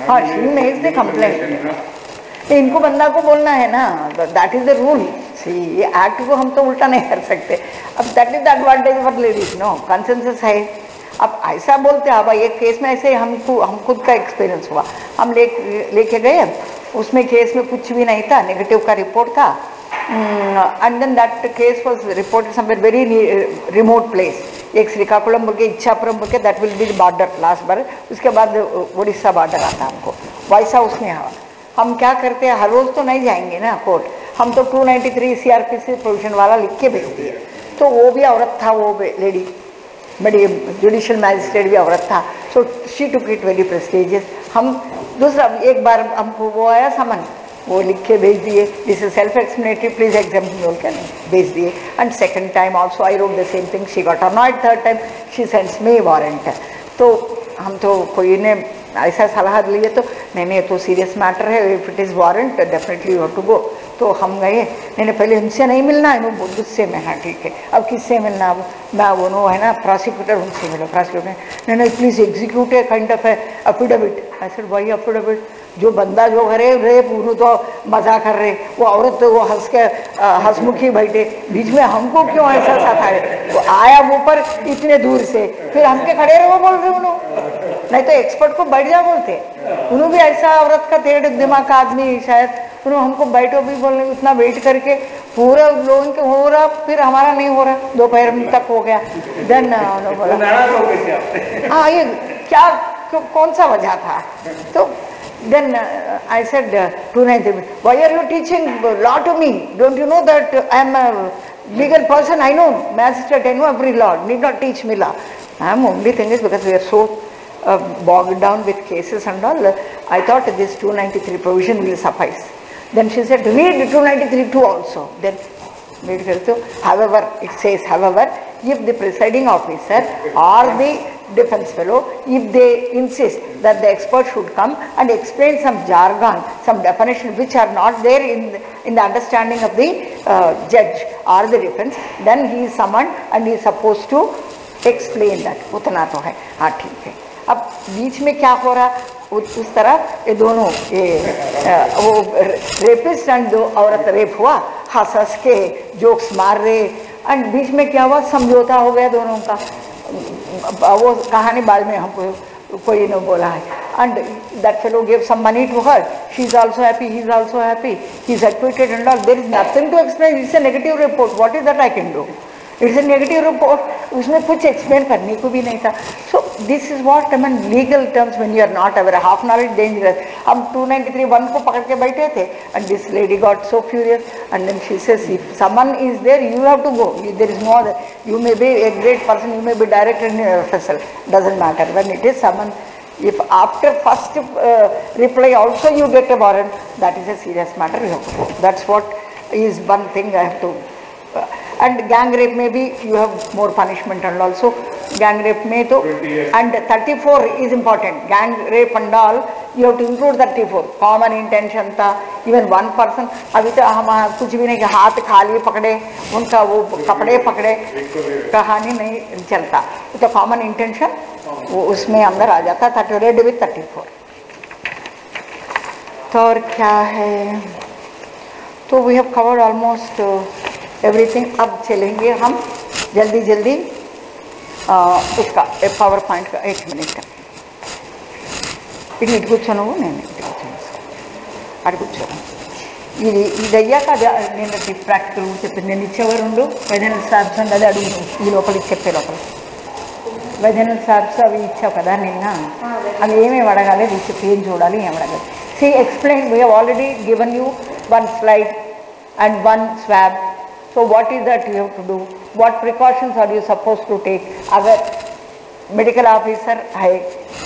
हाँ, शी मेक्स द कंप्लेंट। इनको बंदा को बोलना है ना, दैट इज द रूल। सी ये एक्ट को हम तो उल्टा नहीं कर सकते। अब that is the advantage for ladies, no consensus है। अब ऐसा बोलते हैं, अब एक केस में ऐसे हम खुद का एक्सपीरियंस हुआ, हम लेके गए, उसमें केस में कुछ भी नहीं था, नेगेटिव का रिपोर्ट था, and then that case was reported somewhere very remote place, एक श्रीकाकुलम बोल के, इच्छापुरम बोल के, that will be the border last bar, उसके बाद उड़ीसा बॉर्डर आता हमको, वैसा उसमें हुआ। हम क्या करते हैं, हर रोज़ तो नहीं जाएंगे ना कोर्ट, हम तो 293 CRPC प्रोविजन वाला लिख के भेज दिए। तो वो भी औरत था, वो लेडी बड़ी जुडिशियल मैजिस्ट्रेट भी औरत था, so she took it very prestigious. हम दूसरा एक बार हमको वो आया समन, वो लिख के भेज दिए, this is self explanatory, please examine बोल के भेज दिए। And second time also I wrote the same thing, she got annoyed, third time she sends me warrant. तो हम तो कोई ने ऐसा सलाह लिए तो नहीं तो सीरियस मैटर है, if it is warrant definitely you have to go. तो हम गए, नहीं पहले उनसे नहीं मिलना है, वो गुस्से में, हाँ ठीक है, अब किससे मिलना, अब मैं वो है ना प्रोसिक्यूटर, उनसे मिलो। प्रोसिक्यूटर नहीं please execute a kind of affidavit. I said why affidavit, जो बंदा जो करे रेप उन्हों तो मजा कर रहे, वो औरत तो वो हंस के हंसमुखी बैठे, बीच में हमको क्यों ऐसा सताए? वो आया ऊपर इतने दूर से, फिर हमके खड़े रहो बोल रहे उन्होंने, नहीं तो एक्सपर्ट को बैठ जा बोलते। उन्होंने भी ऐसा औरत का टेढ़ दिमाग का आदमी शायद, उन्होंने हमको बैठो भी बोलने, इतना वेट करके पूरा लोगों के हो रहा, फिर हमारा नहीं हो रहा, दोपहर तक हो गया। देन बोला हाँ ये क्या कौन सा वजह था? तो then I said to Naidhi, why are you teaching law to me? Don't you know that I am a legal person? I know magistrate, I know every law, need not teach me law. I am only thing is because we are so bogged down with cases and all, I thought this 293 provision will suffice. Then she said read 293 too also. Then read करते हो, however it says, however if the presiding officer or the defense fellow, if they insist that the expert should come and explain some jargon, some definition which are not there in the understanding of the judge or the defense, then he is summoned and he is supposed to explain that. उतना तो है, हाँ ठीक है। अब बीच में क्या हो रहा, उस तरह ये दोनों वो रेपिस्ट एंड दो औरत रेप हुआ, हंस हंस के जोक्स मार रहे, एंड बीच में क्या हुआ, समझौता हो गया दोनों का। वो कहानी बाद में हमको कोई ने बोला है, and that fellow give some money to her, she is also happy, he is also happy, he is acquitted and all, there is nothing to explain, it's a negative report, what is that I can do, it's a negative report, उसमें कुछ एक्सप्लेन करने को भी नहीं था। So this is what I mean legal terms when you are not aware, half knowledge dangerous. हम 293(1) को पकड़ के बैठे थे, and this lady got so furious, and then she says if someone is there you have to go, there is no other, you may be a great person, you may be director in your official, doesn't matter. When it is someone, if after first reply also you get a warrant, that is a serious matter. You have to go. That's what is one thing I have to. And gang rape may be you have more punishment and also gang rape may to, and 34 is important. Gang rape and all you have to include 34. Common intention था, even one person, अभी तो हम कुछ भी नहीं, हाथ खाली पकड़े, उनका वो कपड़े पकड़े, कहानी नहीं चलता, तो कॉमन इंटेंशन वो उसमें अंदर आ जाता। 38 with 34। तो और क्या है, तो we have covered almost everything. अब चलेंगे हम जल्दी जल्दी उसका पावर पॉइंट का 1 मिनट का ఇటు కూర్చోను, నేను అటు కూర్చోను। ఇది అయ్యాక నేను ప్రాక్టికల్ చెప్పింది, నేను ఇచ్చేవారు ఉండు వైద్యనాథ్ సాబ్స్ అండి, అది అడుగు ఈ లోపలికి చెప్పే లోపల వైద్యనాథ్ సాబ్స్ అవి ఇచ్చావు కదా నిన్న, అవి ఏమేమి అడగాలి, రిసిప్ట్ ఏం చూడాలి, ఏం అడగాలి. See explain, we have already given you 1 slide and 1 swab. So what is that you have to do? What precautions are you supposed to take? अगर मेडिकल ऑफिसर है,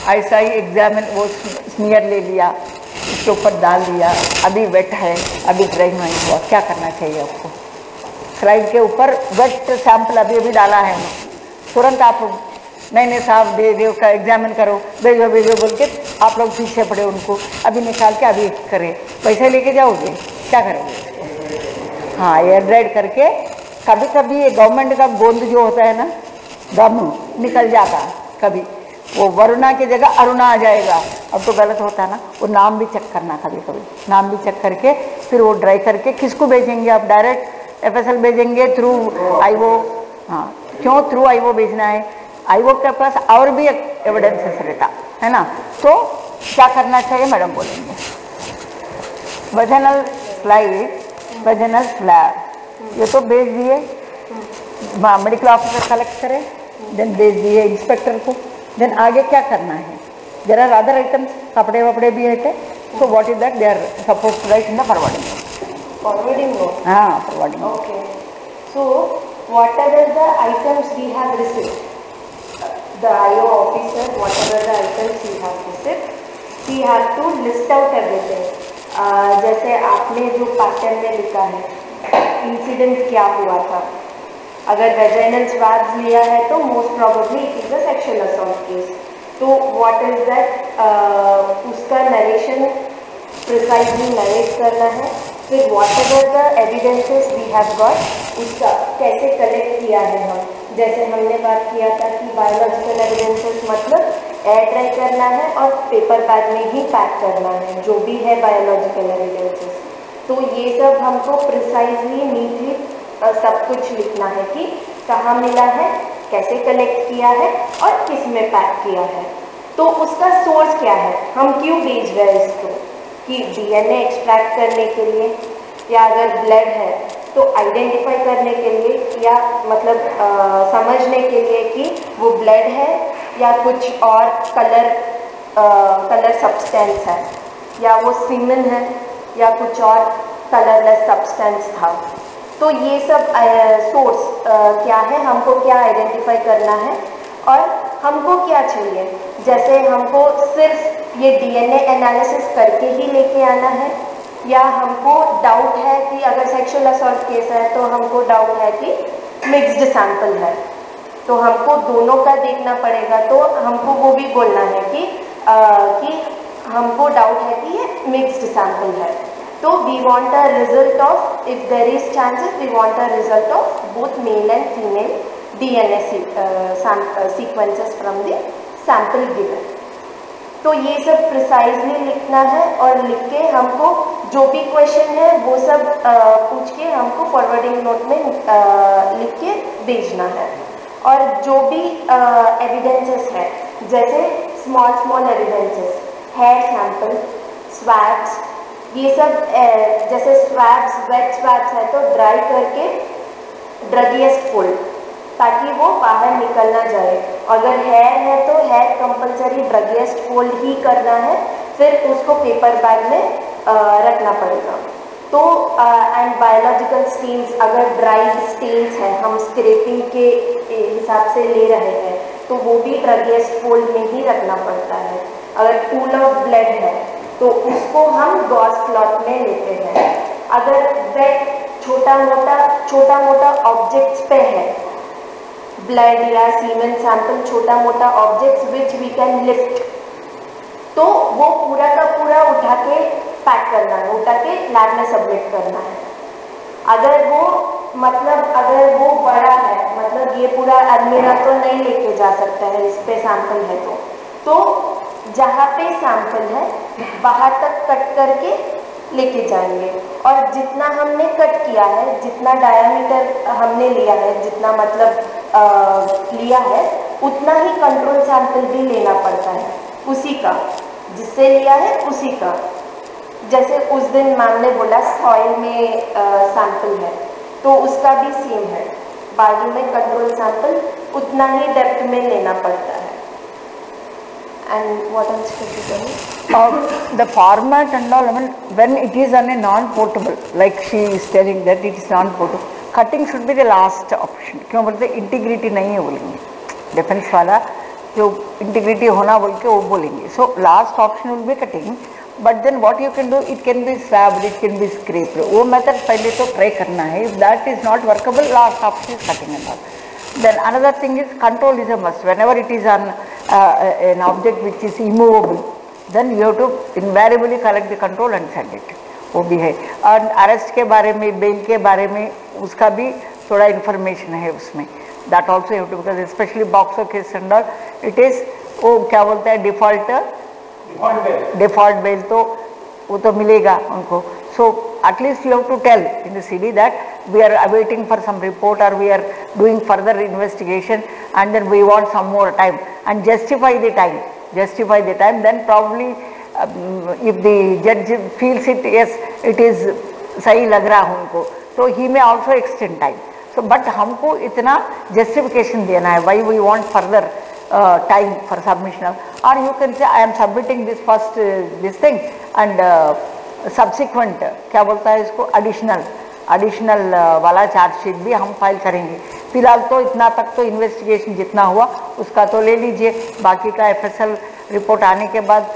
ऐसा ही एग्जामिन वो स्मीयर ले लिया, उसके ऊपर डाल दिया, अभी वेट है, अभी ड्राई नहीं हुआ, क्या करना चाहिए आपको? स्लाइड के ऊपर वेट सैंपल अभी अभी डाला है, तुरंत आप नहीं साहब दे दे का एग्जामिन करो, भेजो भेजो बोल के आप लोग पीछे पड़े, उनको अभी निकाल के अभी करें, पैसे लेके जाओगे, क्या करोगे? हाँ, एयर ड्राइड करके। कभी कभी ये गवर्नमेंट का गोंद जो होता है ना, दामू निकल जाता कभी, वो वरुणा की जगह अरुणा आ जाएगा, अब तो गलत होता ना। वो नाम भी चेक करना, कभी कभी नाम भी चेक करके फिर वो ड्राई करके किसको भेजेंगे आप, डायरेक्ट FSL भेजेंगे थ्रू IO? हाँ, क्यों थ्रू IO भेजना है? IO के पास और भी एविडेंसेस रहता है ना, तो क्या करना चाहिए मैडम बोलेंगे। वजनल स्लाइड, वजनल स्लैब ये तो भेज दिए, मेडिकल ऑफिसर कलेक्ट करे, देन भेज दिए इंस्पेक्टर को, देन आगे क्या करना है? देयर आर अदर आइटम्स, कपड़े वपड़े भी है, so what is that they are suppose to write in the forwarding note. हाँ, forwarding. Okay. So whatever the items we have received, the IO officer, whatever the items he has received, he has to list out everything. जैसे आपने जो पैटर्न में लिखा है, इंसिडेंट क्या हुआ था, अगर वेजाइनल स्वाब्स लिया है तो most probably it is a sexual assault case, तो व्हाट इज दैट, उसका नरेशन प्रिसाइजली नरेट करना है। फिर whatever the evidences we have got, उसका कैसे कलेक्ट किया है हम, जैसे हमने बात किया था कि बायोलॉजिकल एविडेंसेस मतलब एयर ड्राई करना है और पेपर बैग में ही पैक करना है, जो भी है बायोलॉजिकल एविडेंसेस। तो ये सब हमको प्रिसाइजली नीटली सब कुछ लिखना है कि कहाँ मिला है, कैसे कलेक्ट किया है और किस में पैक किया है, तो उसका सोर्स क्या है, हम क्यों भेज रहे हैं इसको, कि DNA एक्सट्रैक्ट करने के लिए, या अगर ब्लड है तो आइडेंटिफाई करने के लिए, या मतलब समझने के लिए कि वो ब्लड है या कुछ और कलर सब्सटेंस है, या वो सीमेन है या कुछ और कलरलेस सब्सटेंस था। तो ये सब सोर्स क्या है, हमको क्या आइडेंटिफाई करना है और हमको क्या चाहिए। जैसे हमको सिर्फ ये DNA एनालिसिस करके ही लेके आना है, या हमको डाउट है कि अगर सेक्सुअल असॉल्ट केस है तो हमको डाउट है कि मिक्स्ड सैंपल है, तो हमको दोनों का देखना पड़ेगा। तो हमको वो भी बोलना है कि हमको डाउट है कि ये मिक्स्ड सैंपल है, तो we want a result of, if there is chances we want a result of both male and female DNA sequences from the sample given. तो ये सब प्रिसाइजली लिखना है, और लिख के हमको जो भी क्वेश्चन है वो सब पूछ के हमको फॉरवर्डिंग नोट में लिख के भेजना है। और जो भी एविडेंसेस है, जैसे small evidences, hair sample, swabs, ये सब जैसे स्वैब्स, वेट स्वैब्स है तो ड्राई करके ड्रगिएस्ट फोल्ड, ताकि वो बाहर निकल ना जाए। अगर हेयर है तो हेयर कंपलसरी ड्रगिएस्ट फोल्ड ही करना है, फिर उसको पेपर बैग में रखना पड़ेगा। तो एंड बायोलॉजिकल स्टेन्स, अगर ड्राइड स्टेन्स हैं, हम स्क्रैपिंग के हिसाब से ले रहे हैं तो वो भी ड्रगिएस्ट फोल्ड में ही रखना पड़ता है। अगर पूल ऑफ ब्लड है तो उसको हम गॉस क्लॉथ में लेते हैं। अगर वेट छोटा मोटा ऑब्जेक्ट्स पे है, ब्लड या सीमेन सैंपल, छोटा मोटा objects which we can lift, तो वो पूरा का पूरा उठा के पैक करना है, उठा के लैब में सबमिट करना है। अगर वो बड़ा है, मतलब ये पूरा अलमीरा तो नहीं लेके जा सकता है, इस पे सैंपल है तो जहाँ पे सैंपल है वहाँ तक कट करके लेके जाएंगे। और जितना हमने कट किया है, जितना डायामीटर हमने लिया है, जितना लिया है, उतना ही कंट्रोल सैंपल भी लेना पड़ता है, उसी का जिससे लिया है उसी का। जैसे उस दिन मैम ने बोला सॉइल में सैंपल है, तो उसका भी सेम है, बाजू में कंट्रोल सैंपल उतना ही डेप्थ में लेना पड़ता है। And what else could you tell me? The format and all, I mean, when it is on a non-portable, like she is telling that it is non-portable, cutting should be the last option. क्यों बोलते इंटीग्रिटी नहीं है बोलेंगे, डिफेंस वाला जो इंटीग्रिटी होना बोल के वो बोलेंगे। So last option will be cutting, but then what you can do, it can be swabbed, it can be scraped, वो मेथड पहले तो ट्राई करना है। If that is not workable, last option is cutting and all. Then another thing is control is a must. Whenever it is on an object which is immovable, then you have to invariably collect the control and send it. वो भी है। और अरेस्ट के बारे में, बेल के बारे में उसका भी थोड़ा इन्फॉर्मेशन है उसमें। that also you have to, because especially boxer case and all, it is वो क्या बोलते हैं default bail तो वो तो मिलेगा उनको. So at least you have to tell in the CD that we are awaiting for some report or we are doing further investigation and then we want some more time, and justify the time. Then probably if the judge feels it, yes, it is सही लग रहा है उनको, so he may also extend time. So but हमको इतना justification देना है why we want further time for submission, or you can say I am submitting this first this thing and subsequent क्या बोलता है इसको additional वाला चार्जशीट भी हम फाइल करेंगे. फिलहाल तो इतना तक तो इन्वेस्टिगेशन जितना हुआ उसका तो ले लीजिए, बाकी का FSL रिपोर्ट आने के बाद,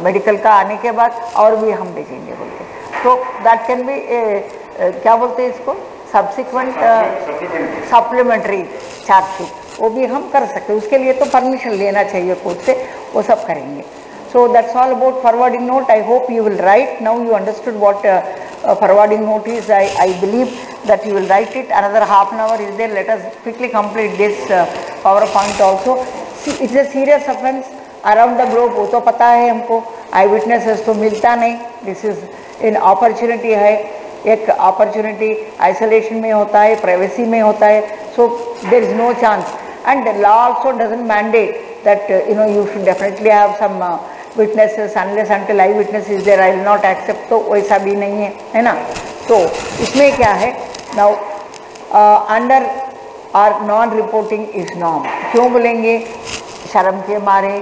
मेडिकल का आने के बाद और भी हम देखेंगे बोलते. तो दैट कैन बी क्या बोलते हैं इसको सब्सिक्वेंट सप्लीमेंट्री चार्जशीट, वो भी हम कर सकते हैं. उसके लिए तो परमिशन लेना चाहिए कोर्ट से, वो सब करेंगे. So that's all about forwarding note. I hope you will write. Now you understood what forwarding note is. I believe that you will write it. Another half an hour is there. Let us quickly complete this PowerPoint also. See, it's a serious offense around the globe. वो तो पता है हमको. Eyewitnesses तो मिलता नहीं. This is an opportunity है. एक opportunity isolation में होता है, privacy में होता है. So there is no chance. And the law also doesn't mandate that you should definitely have some witnesses unless until eyewitness is there I will not accept. तो वैसा भी नहीं है ना. तो इसमें क्या है, now under our non-reporting is norm. क्यों बोलेंगे, शर्म के मारे,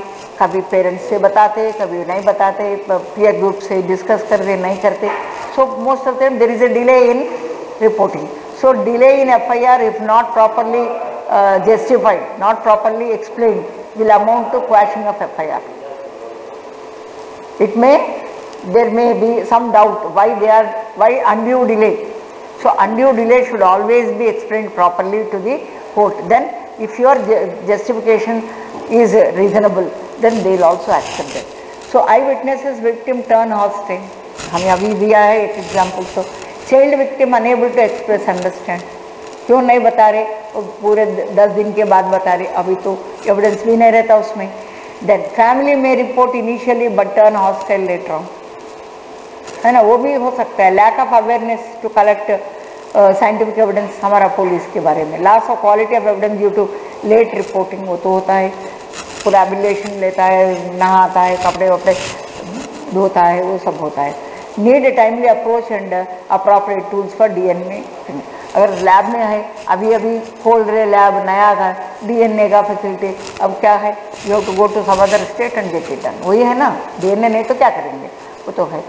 कभी पेरेंट्स से बताते, कभी नहीं बताते, पीयर ग्रुप से डिस्कस करते, नहीं करते. So most of them there is a delay in reporting. So delay in FIR if not properly justified, not properly explained, will amount to quashing of FIR. There may be some doubt why undue delay. So undue delay should always be explained properly to the court. Then if your justification is reasonable, then they will also accept it. So eyewitnesses victim turn hostile. हमने अभी दिया है एक एग्जाम्पल. तो child victim unable to express understand, क्यों नहीं बता रहे, वो पूरे 10 दिन के बाद बता रहे, अभी तो एविडेंस भी नहीं रहता उसमें. देन फैमिली में report initially but turn hostile later on, है ना, वो भी हो सकता है. Lack of awareness to collect scientific evidence हमारा पुलिस के बारे में. Loss of quality of evidence due to late reporting, वो तो होता है. पूरा एबिलेशन लेता है, नहाता है, कपड़े वपड़े धोता है, वो सब होता है. Need timely approach and appropriate tools for DNA. अगर लैब में है, अभी खोल रहे लैब नया का DNA का फैसिलिटी, अब क्या है, you have to go to some other state and get it done. वही है ना, DNA नहीं तो क्या करेंगे, वो तो है.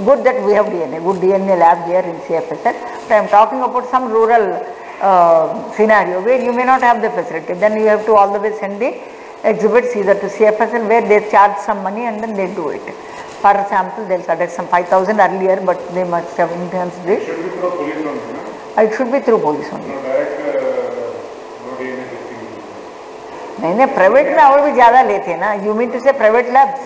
Good that we have DNA, good DNA lab here in CFSL. But I am talking about some rural scenario where you may not have the facility, then you have to all the way send the exhibits either to CFSL where they charge some money and then they do it. For example, they'll collect some 5,000 earlier, but they must have enhanced this. It should be through police only, no? It should be through police only. No direct, no DNA testing. नहीं, प्राइवेट में और भी ज़्यादा लेते हैं ना. You mean to say private labs?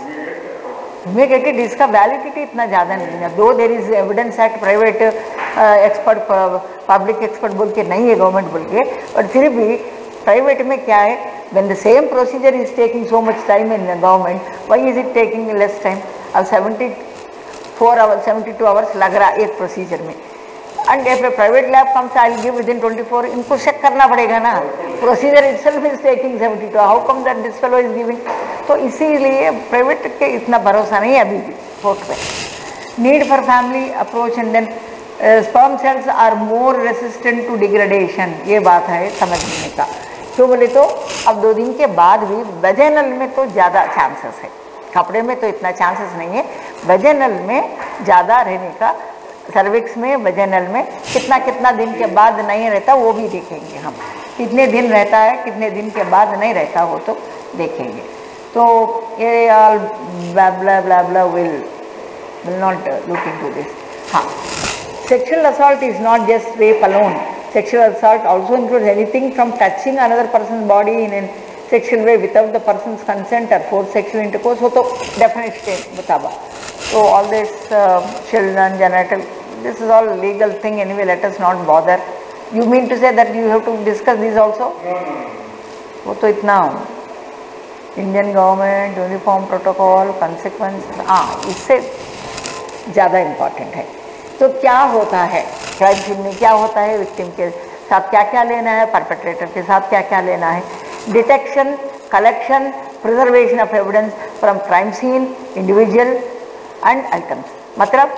Immediately इसका वैलिडिटी इतना ज़्यादा नहीं है. दो there is evidence act, private expert public expert बोल के नहीं है गवर्नमेंट बोल के, और फिर भी प्राइवेट में क्या है, when the same procedure is taking so much time in the government, why is it taking less time? अब 74 hours 72 hours लग रहा एक प्रोसीजर में. And if a private lab comes, I'll give within 24, इनको चेक करना पड़ेगा ना. Procedure itself is taking 72, how come that this fellow is giving? तो इसीलिए प्राइवेट के इतना भरोसा नहीं है अभी भी कोर्ट पे. Need for family approach and then sperm cells are more resistant to degradation. ये बात है समझने का. क्यों बोले तो अब 2 दिन के बाद भी वेजाइनल में तो ज़्यादा चांसेस है, कपड़े में तो इतना चांसेस नहीं है. वेजाइनल में ज़्यादा रहने का, सर्विक्स में, वेजाइनल में कितना दिन के बाद नहीं रहता वो भी देखेंगे हम. कितने दिन रहता है, कितने दिन के बाद नहीं रहता, वो तो देखेंगे. तो ये all blah blah blah will not look into this. हाँ, sexual assault is not just rape alone. Sexual assault also includes anything from touching another person's body in a sexual way without the person's consent or forced sexual intercourse. वो तो definite बताबा. So all this children, genital, this is all legal thing anyway. Let us not bother. You mean to say that you have to discuss this also? No. वो तो इतना Indian government uniform protocol consequence, इससे ज़्यादा इम्पॉर्टेंट है। तो क्या होता है क्राइम सीन में, क्या होता है, विक्टिम के साथ क्या क्या लेना है, परपेट्रेटर के साथ क्या क्या लेना है, detection, collection, preservation of evidence from crime scene, individual and items. मतलब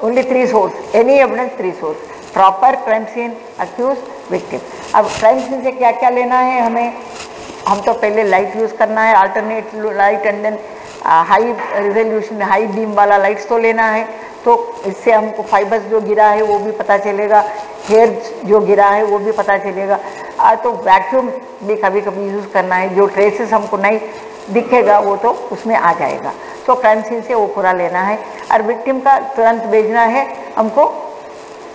only 3 source, any evidence 3 source, proper crime scene, accused, victim. अब क्राइम सीन से क्या क्या लेना है हमें, हम तो पहले लाइट यूज़ करना है, alternate light and then high resolution high beam वाला लाइट्स तो लेना है। तो इससे हमको फाइबर्स जो गिरा है वो भी पता चलेगा, हेयर जो गिरा है वो भी पता चलेगा। तो वैक्यूम भी कभी कभी यूज़ करना है, जो ट्रेसेस हमको नहीं दिखेगा वो तो उसमें आ जाएगा। तो क्राइम सीन से वो पूरा लेना है और विक्टिम का तुरंत भेजना है हमको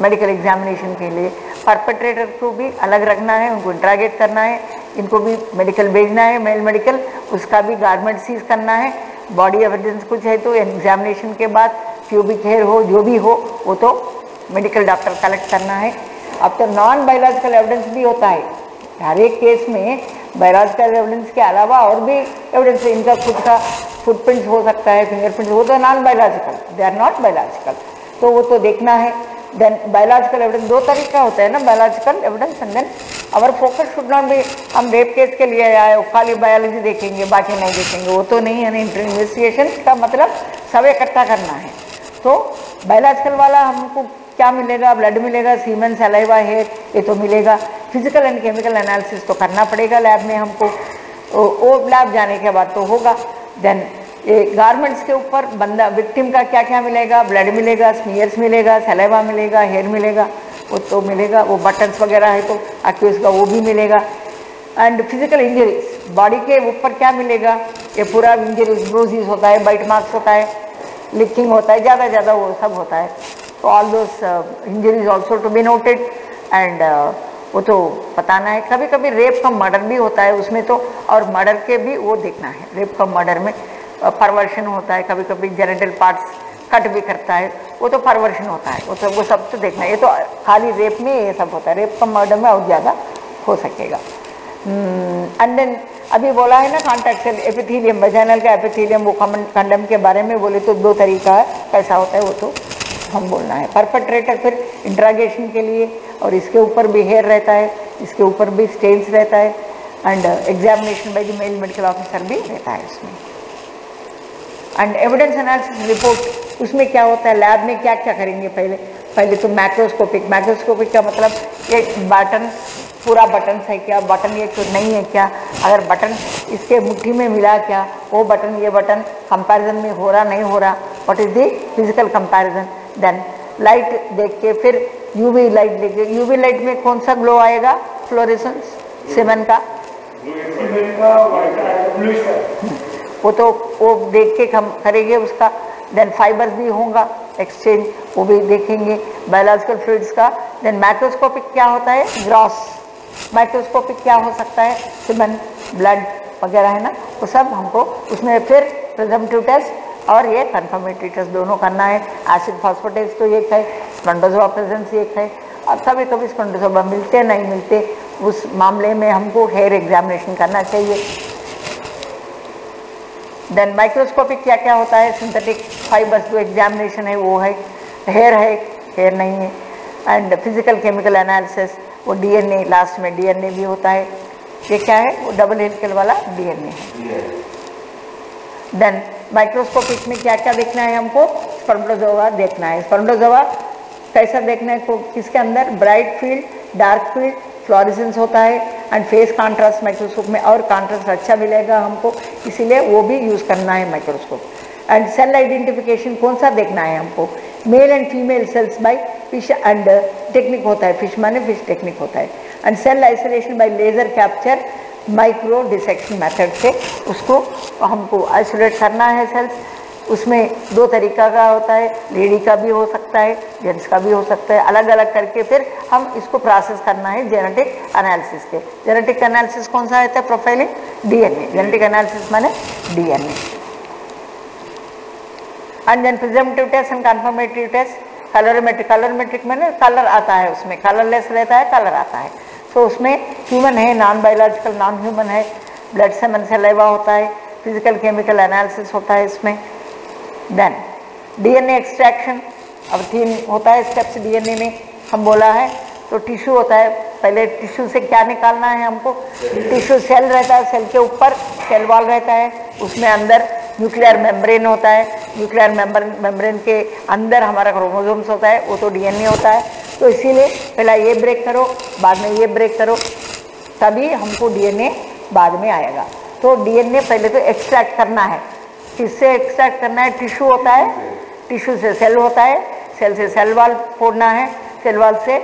मेडिकल एग्जामिनेशन के लिए। परपेट्रेटर को भी अलग रखना है, उनको इंट्रागेट करना है, इनको भी मेडिकल भेजना है, मेल मेडिकल, उसका भी गारमेंट सीज करना है। बॉडी एविडेंस कुछ है तो एग्जामिनेशन के बाद प्यूबिक हेयर हो जो भी हो वो तो मेडिकल डॉक्टर कलेक्ट करना है। अब तो नॉन बायोलॉजिकल एविडेंस भी होता है, हर एक केस में बायोलॉजिकल एविडेंस के अलावा और भी एविडेंस है। इनका खुद का फुटप्रिंट्स हो सकता है, फिंगरप्रिंट्स, वो तो non biological, they are not biological, तो वो तो देखना है। देन बायोलॉजिकल एविडेंस 2 तरीका होता है ना, biological evidence and then our focus should not be हम रेप केस के लिए आए खाली बायोलॉजी देखेंगे बाकी नहीं देखेंगे, वो तो नहीं है ना। इन्वेस्टिगेशन का मतलब सब इकट्ठा करना है। तो बायोलॉजिकल वाला हमको क्या मिलेगा, ब्लड मिलेगा, सीमेन, सलाइवा, हेयर, ये तो मिलेगा। फिजिकल एंड केमिकल एनालिसिस तो करना पड़ेगा लैब में हमको, वो लैब जाने के बाद तो होगा। देन ये गारमेंट्स के ऊपर बंदा विक्टिम का क्या क्या मिलेगा, ब्लड मिलेगा, स्मीयर्स मिलेगा, सलाइवा मिलेगा, हेयर मिलेगा, वो तो मिलेगा। वो बटन्स वगैरह है तो एक्यूज का वो भी मिलेगा। एंड फिजिकल इंजरीज, बॉडी के ऊपर क्या मिलेगा, ये पूरा इंजरीज, ब्रूजेस होता है, बाइट मार्क्स होता है, लिकिंग होता है, ज़्यादा वो सब होता है। तो all those injuries also to be noted and वो तो बताना है। कभी कभी रेप का मर्डर भी होता है उसमें तो, और मर्डर के भी वो देखना है। रेप का मर्डर में परवर्शन होता है, कभी कभी जेनिटल पार्ट्स कट भी करता है, वो तो परवर्शन होता है, वो सब तो देखना है। ये तो खाली रेप में ये सब होता है, रेप का मर्डर में और ज़्यादा हो सकेगा। एंड देन अभी बोला है ना कॉन्टैक्ट सेल एपिथेलियम, वजाइनल का एपिथेलियम, वो कंडम के बारे में बोले तो 2 तरीका है कैसा होता है वो तो हम बोलना है। परपेट्रेटर फिर इंट्रागेशन के लिए, और इसके ऊपर भी हेयर रहता है, इसके ऊपर भी स्टेन्स रहता है and examination by the male medical officer भी रहता है इसमें। एंड एविडेंस एनालिसिस रिपोर्ट, उसमें क्या होता है, लैब में क्या क्या करेंगे, पहले तो मैक्रोस्कोपिक का मतलब ये बटन पूरा बटन है क्या, बटन ये तो नहीं है क्या, अगर बटन इसके मुट्ठी में मिला क्या, वो बटन ये बटन कंपैरिजन में हो रहा नहीं हो रहा, what is the physical comparison. Then light देख के फिर यूवी लाइट देख, यूवी लाइट में कौन सा ग्लो आएगा, फ्लोरेसेंस सीमेन का, वो तो वो देख के हम करेंगे उसका। देन फाइबर्स भी होगा एक्सचेंज, वो भी देखेंगे, बायोलॉजिकल फ्लूइड्स का। देन माइक्रोस्कोपिक क्या होता है, ग्रॉस माइक्रोस्कोपिक क्या हो सकता है, सीमेन, ब्लड वगैरह है ना, वो सब हमको उसमें फिर प्रिजम्पटिव टेस्ट और ये कन्फर्मेटरी टेस्ट दोनों करना है। एसिड फॉस्फेटेज तो एक है, स्पोंडोजोआ प्रेजेंस एक है, और कभी कभी स्पोंडोजोआ मिलते नहीं मिलते, उस मामले में हमको हेयर एग्जामिनेशन करना चाहिए। देन माइक्रोस्कोपिक क्या क्या होता है, सिंथेटिक फाइबर्स जो एग्जामिनेशन है वो है, हेयर नहीं है। एंड फिजिकल केमिकल एनालिसिस, वो डीएनए, लास्ट में डीएनए भी होता है, ये क्या है, वो डबल हेलिकल वाला डीएनए है। देन माइक्रोस्कोपिक में क्या क्या देखना है हमको, स्पर्मटोजोआ देखना है। स्पर्मटोजोआ कैसा देखना है, किसके अंदर, bright field, dark field, fluorescence होता है एंड फेस कॉन्ट्रास्ट माइक्रोस्कोप में और कॉन्ट्रास्ट अच्छा मिलेगा हमको, इसीलिए वो भी यूज़ करना है माइक्रोस्कोप। एंड सेल आइडेंटिफिकेशन कौन सा देखना है हमको, male and female cells by fish and technique होता है, फिश माने फिश टेक्निक होता है। And cell isolation by laser capture micro dissection method से उसको हमको आइसोलेट करना है सेल्स। उसमें 2 तरीका का होता है, लेडी का भी हो सकता है, जेंट्स का भी हो सकता है, अलग अलग करके फिर हम इसको प्रोसेस करना है जेनेटिक एनालिसिस के। जेनेटिक एनालिसिस कौन सा रहता है, प्रोफाइलिंग, डीएनए, जेनेटिक एनालिसिस माने DNA. And then presumptive test and confirmatory test, colorimetric मैंने कलर आता है उसमें, कलरलेस रहता है, कलर आता है। तो उसमें ह्यूमन है, नॉन बायोलॉजिकल नॉन ह्यूमन है, ब्लड सेमन सलाइवा होता है, फिजिकल केमिकल एनालिसिस होता है इसमें। देन डीएनए एक्सट्रैक्शन, अब 3 होता है स्टेप्स डीएनए में हम बोला है। तो टिश्यू होता है, पहले टिश्यू से क्या निकालना है हमको, टिश्यू सेल रहता है, सेल के ऊपर सेल वॉल रहता है, उसमें अंदर न्यूक्लियर मेम्ब्रेन होता है, न्यूक्लियर मेम्ब्रेन के अंदर हमारा क्रोमोसोम्स होता है, वो तो डीएनए होता है। तो इसीलिए पहला ये ब्रेक करो, बाद में ये ब्रेक करो, तभी हमको डीएनए बाद में आएगा। तो डीएनए पहले तो एक्सट्रैक्ट करना है। किससे एक्सट्रैक्ट करना है? टिश्यू होता है, टिश्यू से सेल होता है, सेल से सेल वॉल फोड़ना है, सेल वॉल से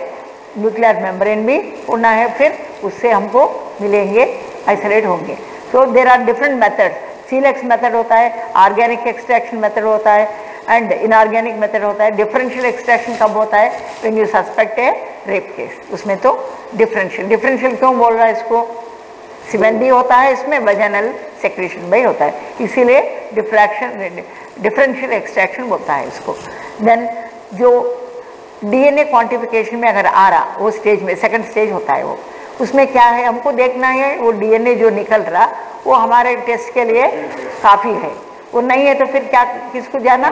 न्यूक्लियर मेम्ब्रेन भी फोड़ना है, फिर उससे हमको मिलेंगे, आइसोलेट होंगे। So there are different methods, Chelex method होता है, ऑर्गेनिक एक्सट्रैक्शन मेथड होता है, एंड इनऑर्गेनिक मेथड होता है। डिफरेंशियल एक्सट्रैक्शन कब होता है? When you suspect A rape case, उसमें तो डिफरेंशियल क्यों बोल रहा है इसको? सीमेन भी होता है इसमें, वजाइनल सेक्रेशन भी होता है, इसीलिए डिफरेंशियल एक्सट्रैक्शन बोलता है इसको। देन जो डीएनए क्वांटिफिकेशन में अगर आ रहा, वो स्टेज में सेकंड स्टेज होता है, वो उसमें क्या है हमको देखना है, वो डीएनए जो निकल रहा वो हमारे टेस्ट के लिए काफ़ी है, वो नहीं है तो फिर क्या, किसको जाना?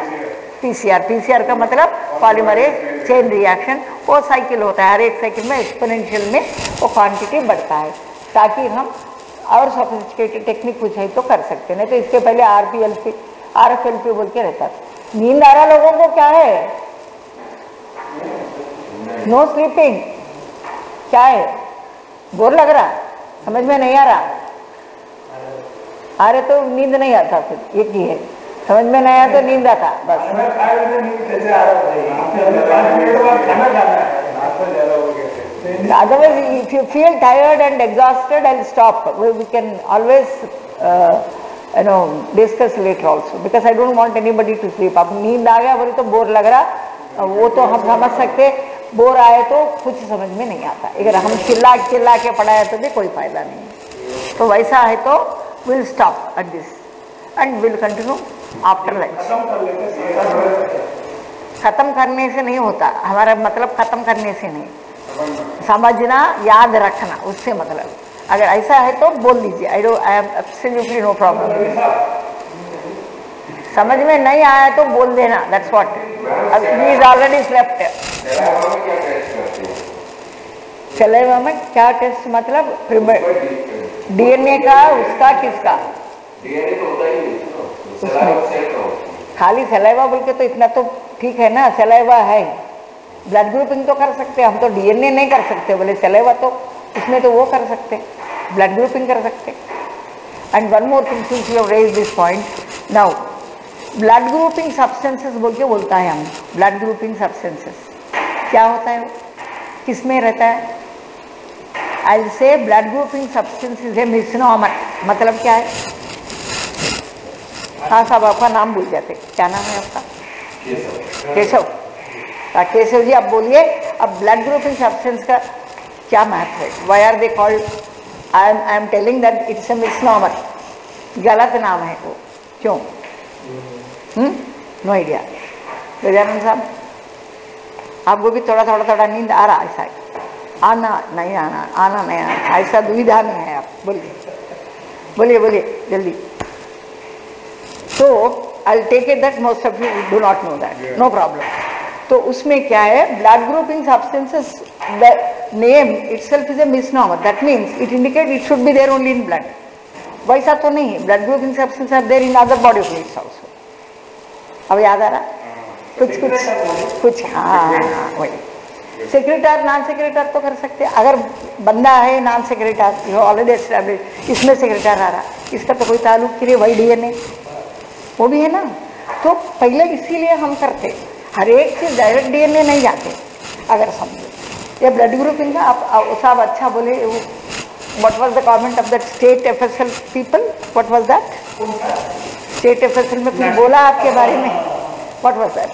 पीसीआर का मतलब पॉलीमरेज चेन रिएक्शन, वो साइकिल होता है, हर एक साइकिल में एक्सपोनेंशियल में वो क्वांटिटी बढ़ता है, ताकि हम और सोफिस्टिकेटेड टेक्निक कुछ है तो कर सकते, नहीं तो इसके पहले RFLP बोल के रहता था। नींद आ रहा लोगों को क्या है? नो स्लीपिंग, क्या है? बोर लग रहा, समझ में नहीं आ रहा, अरे तो नींद नहीं आता, फिर एक ही है, समझ में नहीं आया तो नींद आता बस। Otherwise, if you feel tired and exhausted, I'll stop. We can always, discuss later also, because I don't want anybody to sleep. अब नींद आ गया बोले तो बोर लग रहा, वो तो हम समझ सकते, बोर आए तो कुछ समझ में नहीं आता, अगर हम चिल्ला के पढ़ाए तो भी कोई फायदा नहीं। तो वैसा है तो we'll stop at this and we'll continue after lunch. खत्म करने से नहीं होता, हमारा मतलब खत्म करने से नहीं, समझना, याद रखना, उससे मतलब। अगर ऐसा है तो बोल दीजिए, I have absolutely no problem. समझ में नहीं आया तो बोल देना, that's what. He is already slept. Saliva में क्या टेस्ट मतलब? डीएनए का, उसका किसका? डीएनए तो होता ही नहीं, खाली सलाइवा बोल के तो इतना तो ठीक है ना, सलाइवा है, ब्लड ग्रुपिंग तो कर सकते, हम तो डीएनए नहीं कर सकते, बोले सलाइवा तो उसमें तो वो कर सकते, ब्लड ग्रुपिंग कर सकते। And one more thing, since you have raised this point, now blood grouping substances बोल के बोलता है हम, ब्लड ग्रुपिंग सब्सटेंसेस क्या होता है, किस में रहता है? I say blood grouping substance is a misnomer, मतलब क्या है? हाँ साहब, आपका नाम भूल जाते, क्या नाम है आपका? केशव। केशव जी आप बोलिए, अब ब्लड ग्रुपिंग सब्सटेंस का क्या महत्व है? Why are they called? I am telling that it's a misnomer, गलत नाम है वो, क्यों? No idea. गजानन साहब, आपको भी थोड़ा नींद आ रहा है, ऐसा आना नहीं आना, आना नहीं आना, ऐसा दुविधा में है आप, बोलिए जल्दी। तो I take it that most of you do not know that, no problem. तो उसमें क्या है, blood grouping substances, the name itself is a misnomer, that means it indicate it should be there only in blood. वैसा तो नहीं है, blood grouping substance are there in other body fluids also. अब याद आ रहा कुछ? हाँ, वही सेक्रेटर नॉन सेक्रेटर तो कर सकते, अगर बंदा है नॉन सेक्रेटर, यू ऑलरेडी एस्टैब्लिश, इसमें सेक्रेटर आ रहा, इसका तो कोई ताल्लुक की वही डीएनए वो भी है ना। तो पहले इसीलिए हम करते, हर एक चीज डायरेक्ट डीएनए नहीं जाते। अगर समझो ये ब्लड ग्रुपिंग का, आप साहब अच्छा बोले, what was the comment of that state FSL people, what was that? State FSL में कुछ बोला आपके बारे में, व्हाट वाज दैट?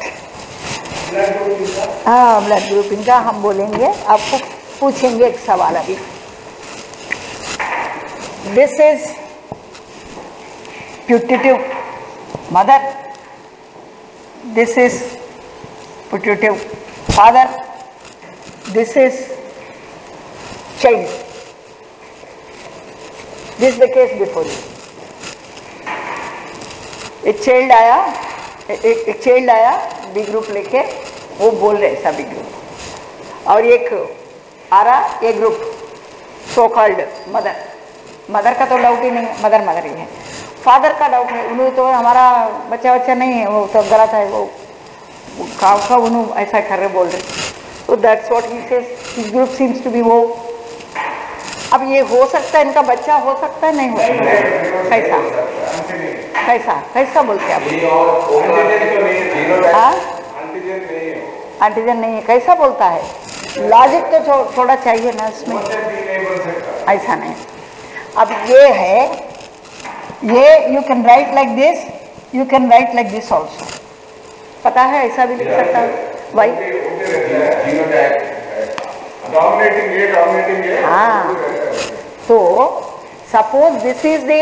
हाँ, ब्लड ग्रुपिंग का हम बोलेंगे, आपको पूछेंगे एक सवाल अभी। This is putative mother, this is putative father, this is child. This is the case before you. एक चाइल्ड आया बी ग्रुप लेके, वो बोल रहे ऐसा बी ग्रुप, और एक आ रहा ए ग्रुप सो कॉल्ड मदर का तो डाउट ही नहीं, मदर ही है, फादर का डाउट है, उन्होंने तो हमारा बच्चा नहीं है, वो तो गलत है, वो का उन्होंने ऐसा कर रहे बोल रहे, तो that's what he says, this group seems to be वो। अब ये हो सकता है इनका बच्चा हो सकता है, नहीं हो सकता, कैसा बोलते आप? एंटीजन नहीं है, कैसा बोलता है? लॉजिक तो थोड़ा चाहिए ना इसमें, ऐसा नहीं। अब ये है, ये you can write like this, you can write like this also, पता है ऐसा भी लिख सकता है वाई। हाँ, तो suppose this is the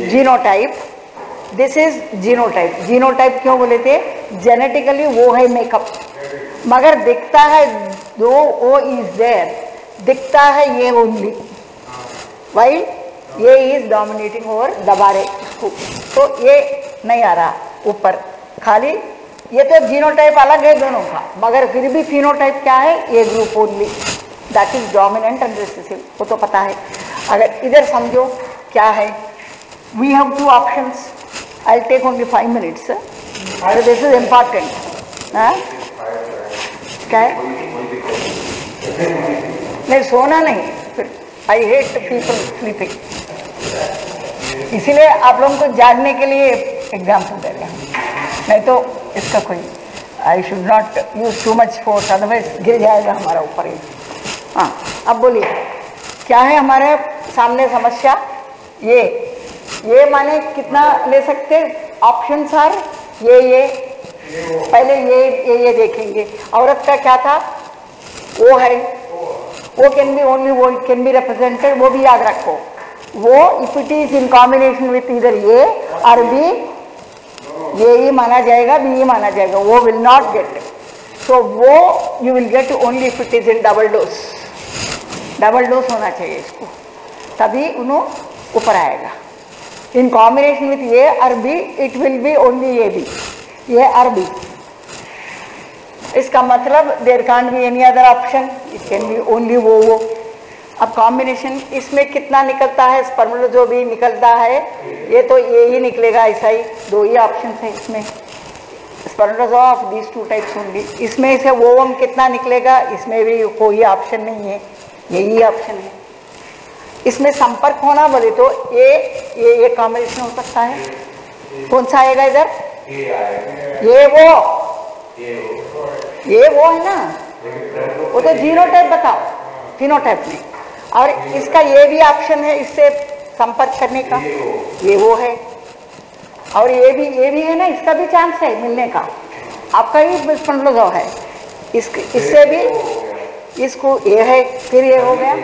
genotype, this is genotype. Genotype क्यों बोले थे? जेनेटिकली वो है मेकअप, मगर दिखता है दो ओ इज देयर, दिखता है ये ओनली, वाइल ये इज डोमिनेटिंग ओवर, दबा रहे इसको, तो ये नहीं आ रहा ऊपर, खाली ये तो जीनोटाइप अलग है दोनों का, मगर फिर भी फिनोटाइप क्या है? A group only, that is dominant and recessive, वो तो पता है। अगर इधर समझो क्या है, we have two options, I will take only 5 minutes, so this is important, क्या है? नहीं सोना नहीं, फिर आई हेट पीपल स्लीपिंग, इसीलिए आप लोगों को जानने के लिए एग्जाम्पल दे रहे हैं, नहीं तो इसका कोई, I should not use too much force, otherwise गिर जाएगा हमारा ऊपर ही। हाँ, अब बोलिए क्या है हमारे सामने समस्या? ये माने कितना ले सकते? ऑप्शंस आर ये पहले ये देखेंगे। औरत का क्या था? वो है, वो कैन बी ओनली, वो कैन बी रिप्रेजेंटेड, वो भी याद रखो, वो if it is in combination with इधर ए और बी, ये ही माना जाएगा, बी ही माना जाएगा, वो विल नॉट गेट, सो वो you will get only if it is in double dose, double dose होना चाहिए इसको, तभी उन्होंने ऊपर आएगा। इन कॉम्बिनेशन विथ ए और B it will be only A B, A और बी, इसका मतलब there can't be any other option, it can be only वो। अब कॉम्बिनेशन इसमें कितना निकलता है? स्पर्म जो भी निकलता है ये तो ये ही निकलेगा, ऐसा ही, दो ही ऑप्शन है इसमें, स्पर्मोटोजोआ ऑफ दीज टू टाइप्स होंगे। इसमें से ओवम कितना निकलेगा? इसमें भी कोई ऑप्शन नहीं है, यही ऑप्शन है। इसमें संपर्क होना बोले तो ये कॉम्बिनेशन हो सकता है, कौन सा आएगा इधर? ये वो है ना, वो तो जीनोटाइप बताओ, फिनोटाइप नहीं। और इसका ये भी ऑप्शन है इससे संपर्क करने का, ये वो है, और ये भी है ना, इसका भी चांस है मिलने का, आपका ही स्पर्मोटोजोआ है, इससे भी इसको ये है, फिर ये हो गया,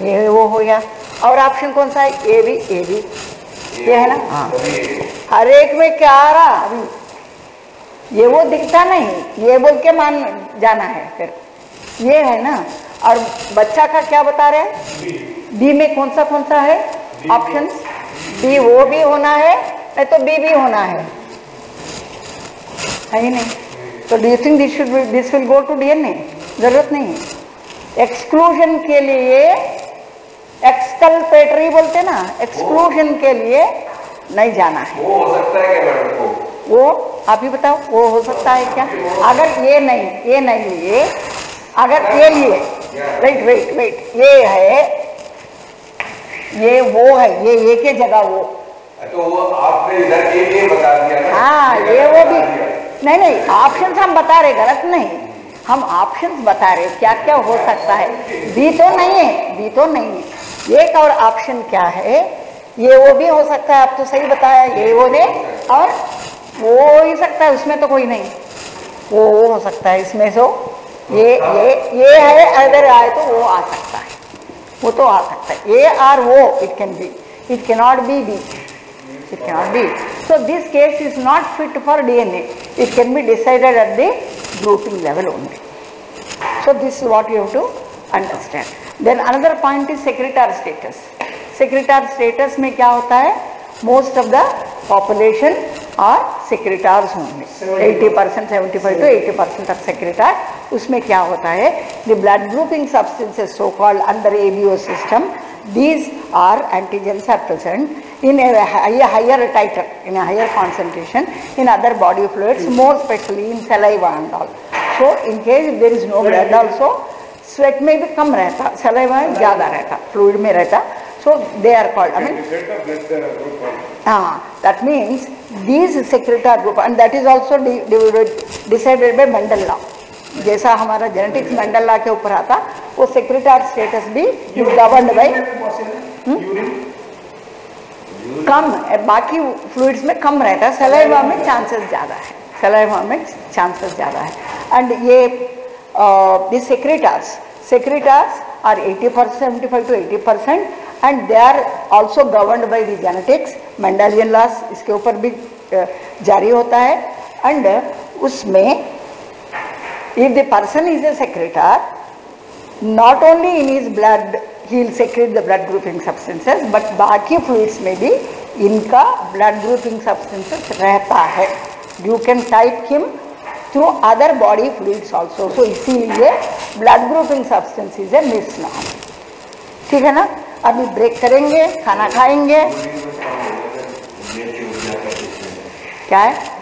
ये वो हो गया। और ऑप्शन कौन सा है? ये भी ये है ना। हाँ, हर एक में क्या आ रहा? अभी ये वो दिखता नहीं, ये बोल के मान जाना है, फिर ये है ना। और बच्चा का क्या बता रहे हैं? बी में कौन सा है ऑप्शंस? बी वो भी होना है, नहीं तो बी भी होना है ही नहीं। तो do you think this will go to DNA? जरूरत नहीं है। एक्सक्लूजन के लिए, एक्सकल्पेटरी बोलते ना, एक्सक्लूजन के लिए नहीं जाना है। वो हो सकता है क्या मैडम? वो आप ही बताओ, वो हो सकता है क्या? अगर ये नहीं लिए, अगर ये लिए, वेट, ये है, ये वो है, ये के जगह वो, तो वो आपने इधर ये बता दिया ना। हाँ, ये वो भी नहीं, ऑप्शंस हम बता रहे, गलत नहीं, हम ऑप्शंस बता रहे क्या क्या हो सकता है। बी तो नहीं है, एक और ऑप्शन क्या है? ये वो भी हो सकता है, आप तो सही बताया, ये वो ने, और वो हो ही सकता है, उसमें तो कोई नहीं, वो हो सकता है, इसमें से ये है, अगर आए तो वो आ सकता है, वो तो आ सकता है, ये और वो, it can be, it can not be be. It cannot be. So this case is not fit for DNA. It can be decided at the grouping level only. So this is what you have to understand. Then another point is secretor status. Secretor status में क्या होता है? Most of the population are secretors only. 80%, 75 to 80% are secretor. उसमें क्या होता है? The blood grouping substances so called under ABO system, these are antigens are present in a higher titer, in a higher concentration in other body fluids, more especially in saliva and all. So in case if there is no blood also, sweat में भी कम रहता, saliva ज़्यादा रहता, fluid में रहता. So they are called, I mean, that means these secretor group, and that is also decided by Mendel law. जैसा हमारा जेनेटिक्स मेंडल लॉ के ऊपर आता, वो सेक्रेटर स्टेटस भी इज गवर्न्ड बाय कम, बाकी फ्लूइड्स में कम रहता है, सलाइवा में चांसेस ज़्यादा है, सलाइवा में चांसेस ज़्यादा है. एंड ये the secretors are 80%, 75 to 80%, and they are also governed by the genetics, Mendelian laws इसके ऊपर भी जारी होता है. एंड उसमें if the person is a secretor, not only in his blood he will secrete the blood grouping substances, but बाकी fluids में भी इनका blood grouping substances रहता है. You can type him through other body fluids also. So इसीलिए blood grouping substance is a misnomer. ठीक है ना? अभी ब्रेक करेंगे, खाना खाएंगे. क्या है?